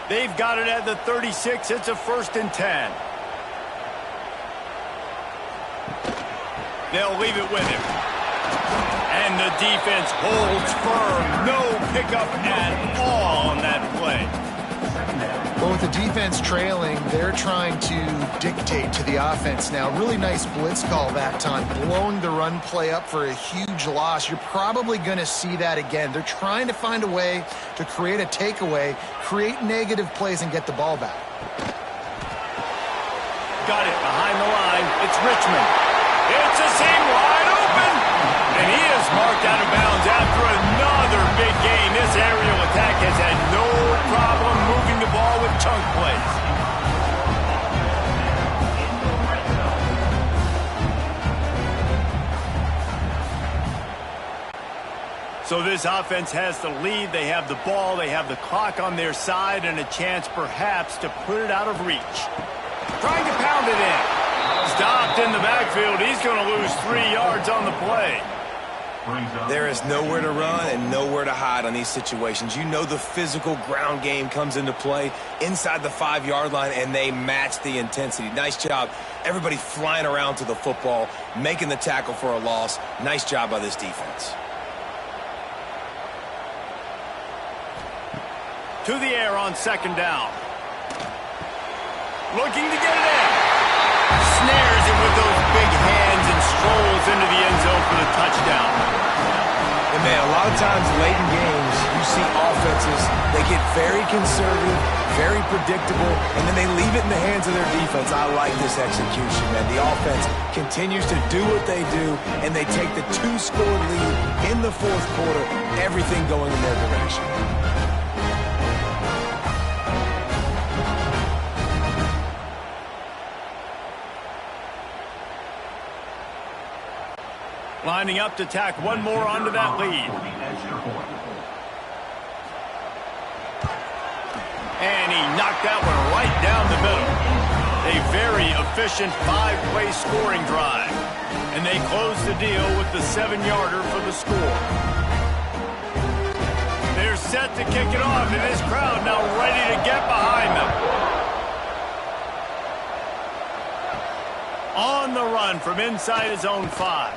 [SPEAKER 1] They've got it at the 36. It's a 1st and 10. They'll leave it with him. And the defense holds firm. No pickup at all on that play.
[SPEAKER 2] Well, with the defense trailing, they're trying to dictate to the offense now. Really nice blitz call that time, blowing the run play up for a huge loss. You're probably going to see that again. They're trying to find a way to create a takeaway, create negative plays, and get the ball back.
[SPEAKER 1] Got it behind the line. It's Richmond. It's a seam wide open. And he is marked out of bounds after another big game. This aerial attack has had no problem moving the ball with chunk plays. So this offense has the lead. They have the ball. They have the clock on their side and a chance perhaps to put it out of reach. Trying to pound it in. Stopped in the backfield. He's going to lose 3 yards on the play.
[SPEAKER 3] There is nowhere to run and nowhere to hide on these situations. You know the physical ground game comes into play inside the 5-yard line, and they match the intensity. Nice job. Everybody flying around to the football, making the tackle for a loss. Nice job by this defense.
[SPEAKER 1] To the air on 2nd down. Looking to get it in. Snares it with those big hands and strolls into the end zone for the touchdown.
[SPEAKER 3] And man, a lot of times late in games, you see offenses, they get very conservative, very predictable, and then they leave it in the hands of their defense. I like this execution, man. The offense continues to do what they do, and they take the 2-score lead in the 4th quarter, everything going in their direction.
[SPEAKER 1] Lining up to tack one more onto that lead. And he knocked that one right down the middle. A very efficient 5-play scoring drive. And they close the deal with the 7-yarder for the score. There's set to kick it off, and this crowd now ready to get behind them. On the run from inside his own 5.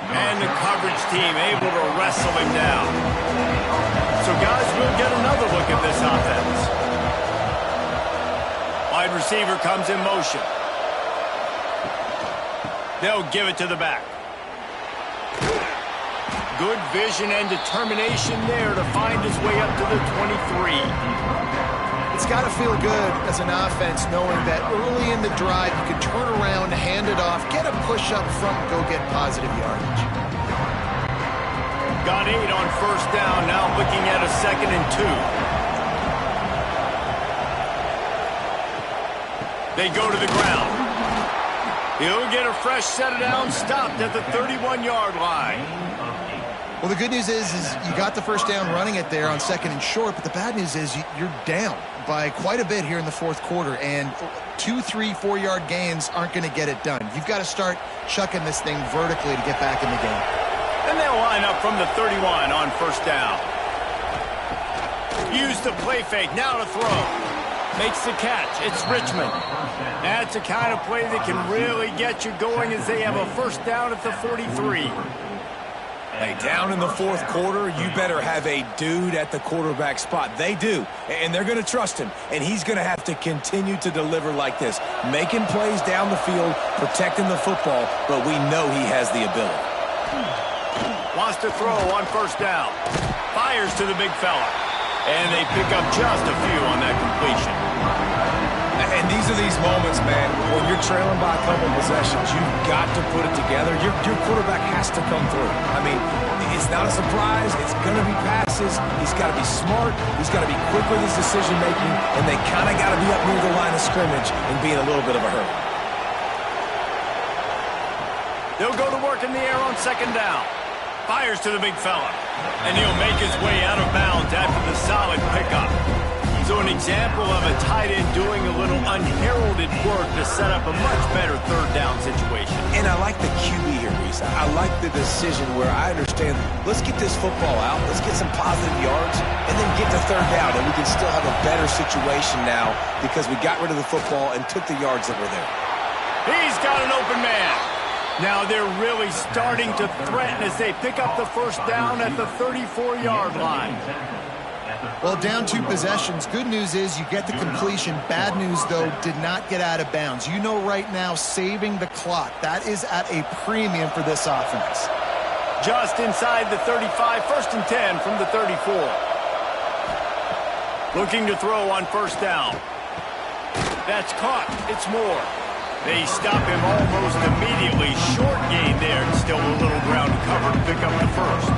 [SPEAKER 1] And the coverage team able to wrestle him down. So, guys, we'll get another look at this offense. Wide receiver comes in motion. They'll give it to the back. Good vision and determination there to find his way up to the 23.
[SPEAKER 2] It's got to feel good as an offense knowing that early in the drive you can turn around, hand it off, get a push up front, and go get positive yardage.
[SPEAKER 1] Got 8 on first down, now looking at a 2nd and 2. They go to the ground. He'll get a fresh set of downs, stopped at the 31-yard line.
[SPEAKER 2] Well, the good news is you got the first down running it there on 2nd and short, but the bad news is you're down by quite a bit here in the fourth quarter, and 2, 3, 4-yard gains aren't going to get it done. You've got to start chucking this thing vertically to get back in the game.
[SPEAKER 1] And they'll line up from the 31 on first down. Use the play fake, now to throw. Makes the catch. It's Richmond. That's the kind of play that can really get you going as they have a first down at the 43.
[SPEAKER 3] Hey, down in the fourth quarter, you better have a dude at the quarterback spot. They do, and they're going to trust him, and he's going to have to continue to deliver like this, making plays down the field, protecting the football, but we know he has the ability.
[SPEAKER 1] Wants to throw on first down. Fires to the big fella. And they pick up just a few on that completion.
[SPEAKER 3] And these are these moments, man, when you're trailing by a couple possessions, you've got to put it together. Your quarterback has to come through. I mean, it's not a surprise. It's going to be passes. He's got to be smart. He's got to be quick with his decision-making, and they kind of got to be up near the line of scrimmage and be in a little bit of a hurry.
[SPEAKER 1] They'll go to work in the air on second down. Fires to the big fella. And he'll make his way out of bounds after the solid pickup. So an example of a tight end doing a little unheralded work to set up a much better third down situation.
[SPEAKER 3] And I like the QB here, Reese. I like the decision where I understand, let's get this football out, let's get some positive yards, and then get to third down, and we can still have a better situation now because we got rid of the football and took the yards that were there.
[SPEAKER 1] He's got an open man. Now they're really starting to threaten as they pick up the first down at the 34-yard line.
[SPEAKER 2] Well, down 2 possessions. Good news is you get the completion. Bad news, though, did not get out of bounds. You know right now, saving the clock. That is at a premium for this offense.
[SPEAKER 1] Just inside the 35, 1st and 10 from the 34. Looking to throw on first down. That's caught. It's Moore. They stop him almost immediately. Short gain there, and still a little ground to cover to pick up the first.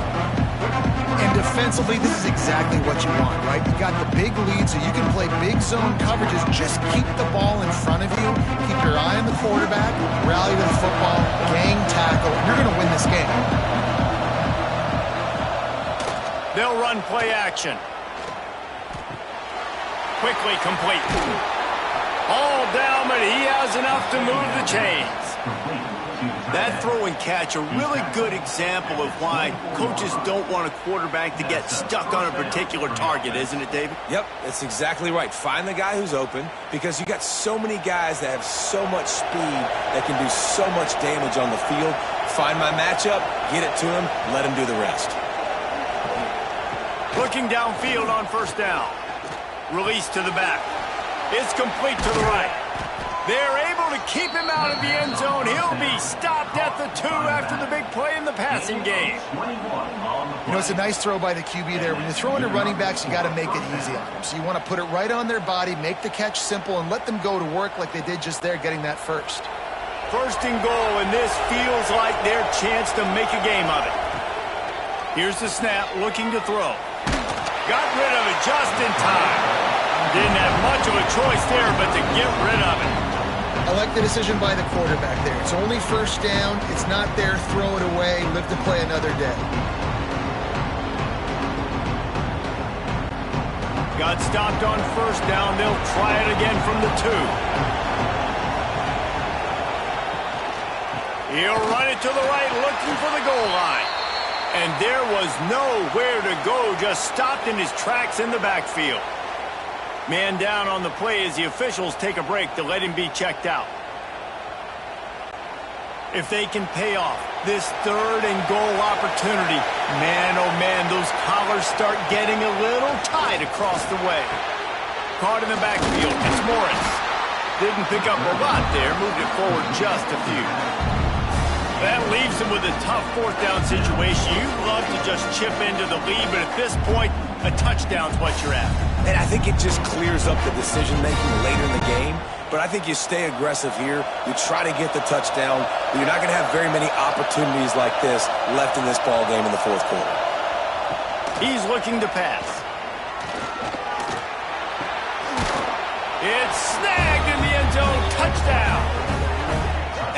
[SPEAKER 2] And defensively, this is exactly what you want, right? You got the big lead, so you can play big zone coverages. Just keep the ball in front of you. Keep your eye on the quarterback. Rally to the football. Gang tackle. You're going to win this game.
[SPEAKER 1] They'll run play action. Quickly complete. All down, but he has enough to move the chains. That throw and catch, a really good example of why coaches don't want a quarterback to get stuck on a particular target, isn't it, David?
[SPEAKER 3] Yep, that's exactly right. Find the guy who's open because you got so many guys that have so much speed that can do so much damage on the field. Find my matchup, get it to him, let him do the rest.
[SPEAKER 1] Looking downfield on first down. Release to the back. It's complete to the right. They're able to keep him out of the end zone. He'll be stopped at the 2 after the big play in the passing game.
[SPEAKER 2] You know, it's a nice throw by the QB there. When you're throwing to running backs, you got to make it easy on them. So you want to put it right on their body, make the catch simple, and let them go to work like they did just there, getting that first.
[SPEAKER 1] First and goal, and this feels like their chance to make a game of it. Here's the snap, looking to throw. Got rid of it just in time. Didn't have much of a choice there, but to get rid of it.
[SPEAKER 2] I like the decision by the quarterback there. It's only first down. It's not there. Throw it away. Live to play another day.
[SPEAKER 1] Got stopped on first down. They'll try it again from the 2. He'll run it to the right, looking for the goal line. And there was nowhere to go, just stopped in his tracks in the backfield. Man down on the play as the officials take a break to let him be checked out. If they can pay off this 3rd and goal opportunity, man, oh man, those collars start getting a little tight across the way. Caught in the backfield, it's Morris. Didn't pick up a lot there, moved it forward just a few. That leaves him with a tough 4th down situation. You'd love to just chip into the lead, but at this point, a touchdown's what you're after.
[SPEAKER 3] And I think it just clears up the decision-making later in the game. But I think you stay aggressive here. You try to get the touchdown. But you're not going to have very many opportunities like this left in this ball game in the 4th quarter.
[SPEAKER 1] He's looking to pass. It's snagged in the end zone. Touchdown.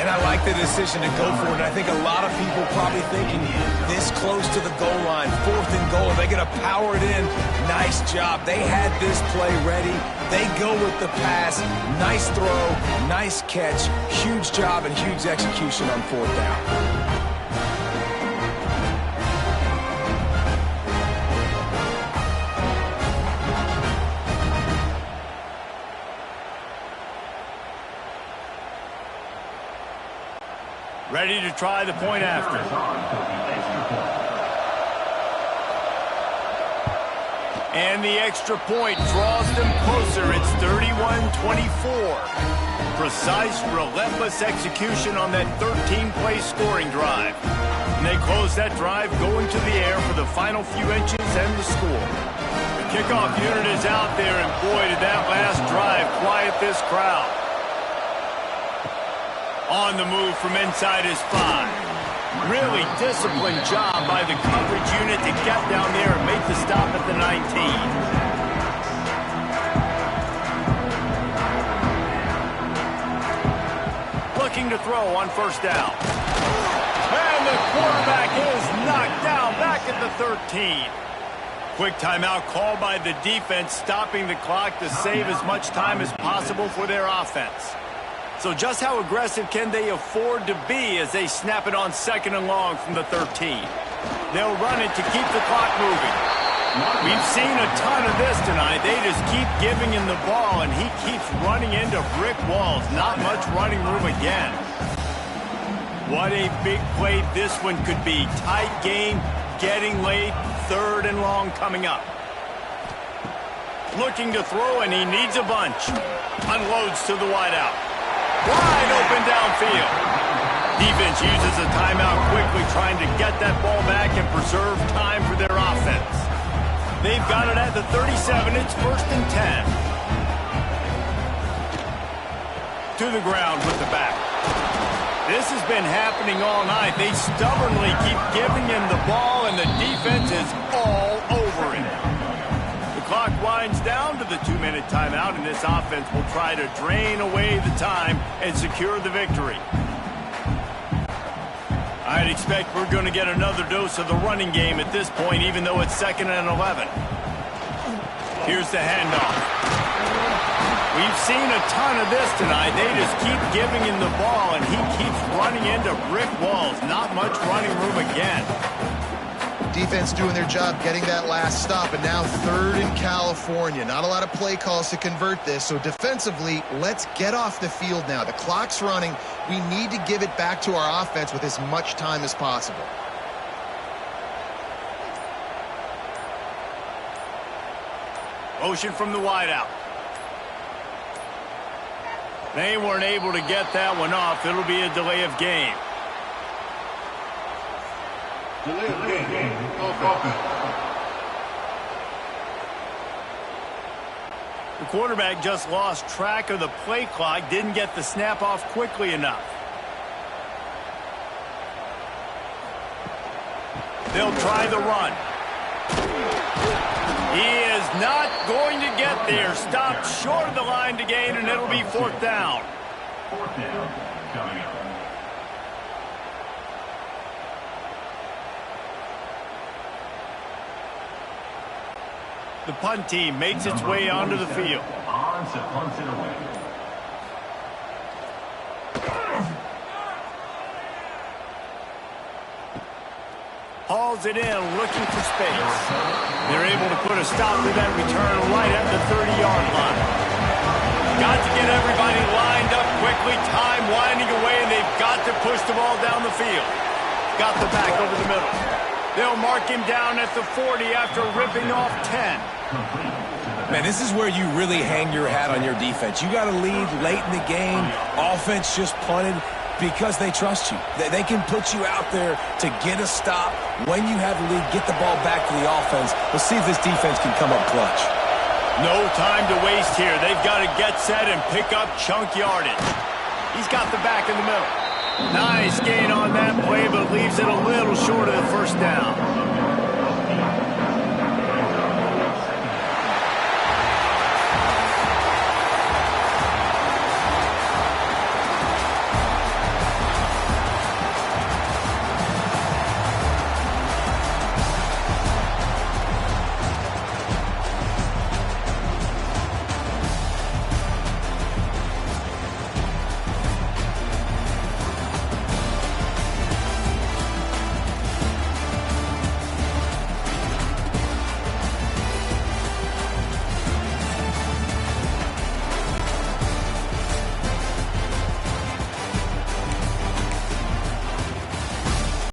[SPEAKER 3] And I like the decision to go for it. And I think a lot of people probably thinking this close to the goal line, 4th and goal, they're going to power it in. Nice job. They had this play ready. They go with the pass. Nice throw, nice catch, huge job and huge execution on 4th down.
[SPEAKER 1] Ready to try the point after. And the extra point draws them closer. It's 31-24. Precise, relentless execution on that 13-play scoring drive. And they close that drive going to the air for the final few inches and the score. The kickoff unit is out there, and boy, did that last drive quiet this crowd. On the move from inside his 5. Really disciplined job by the coverage unit to get down there and make the stop at the 19. Looking to throw on 1st down. And the quarterback is knocked down back at the 13. Quick timeout called by the defense, stopping the clock to save as much time as possible for their offense. So just how aggressive can they afford to be as they snap it on 2nd and long from the 13? They'll run it to keep the clock moving. We've seen a ton of this tonight. They just keep giving him the ball, and he keeps running into brick walls. Not much running room again. What a big play this one could be. Tight game, getting late, 3rd and long coming up. Looking to throw, and he needs a bunch. Unloads to the wideout. Wide open downfield. Defense uses a timeout quickly, trying to get that ball back and preserve time for their offense. They've got it at the 37. It's 1st and 10. To the ground with the back. This has been happening all night. They stubbornly keep giving him the ball, and the defense is all over him. The clock winds down to the 2-minute timeout, and this offense will try to drain away the time and secure the victory. I'd expect we're going to get another dose of the running game at this point, even though it's 2nd and 11. Here's the handoff. We've seen a ton of this tonight. They just keep giving him the ball, and he keeps running into brick walls. Not much running room again.
[SPEAKER 2] Defense doing their job, getting that last stop, and now 3rd in California. Not a lot of play calls to convert this, so defensively, let's get off the field now. The clock's running. We need to give it back to our offense with as much time as possible.
[SPEAKER 1] Motion from the wideout. They weren't able to get that one off. It'll be a delay of game. The quarterback just lost track of the play clock, didn't get the snap off quickly enough. They'll try the run. He is not going to get there. Stopped short of the line to gain, and it'll be 4th down.
[SPEAKER 4] 4th down coming up.
[SPEAKER 1] The punt team makes its way onto the field.
[SPEAKER 4] On to punt it away.
[SPEAKER 1] hauls it in, looking for space. They're able to put a stop to that return right at the 30-yard line. Got to get everybody lined up quickly, time winding away, and they've got to push the ball down the field. Got the back over the middle. They'll mark him down at the 40 after ripping off 10.
[SPEAKER 3] Man, this is where you really hang your hat on your defense. You got to lead late in the game. Offense just punted because they trust you. They can put you out there to get a stop. When you have the lead, get the ball back to the offense. We'll see if this defense can come up clutch.
[SPEAKER 1] No time to waste here. They've got to get set and pick up chunk yardage. He's got the back in the middle. Nice gain on that play, but leaves it a little short of the first down.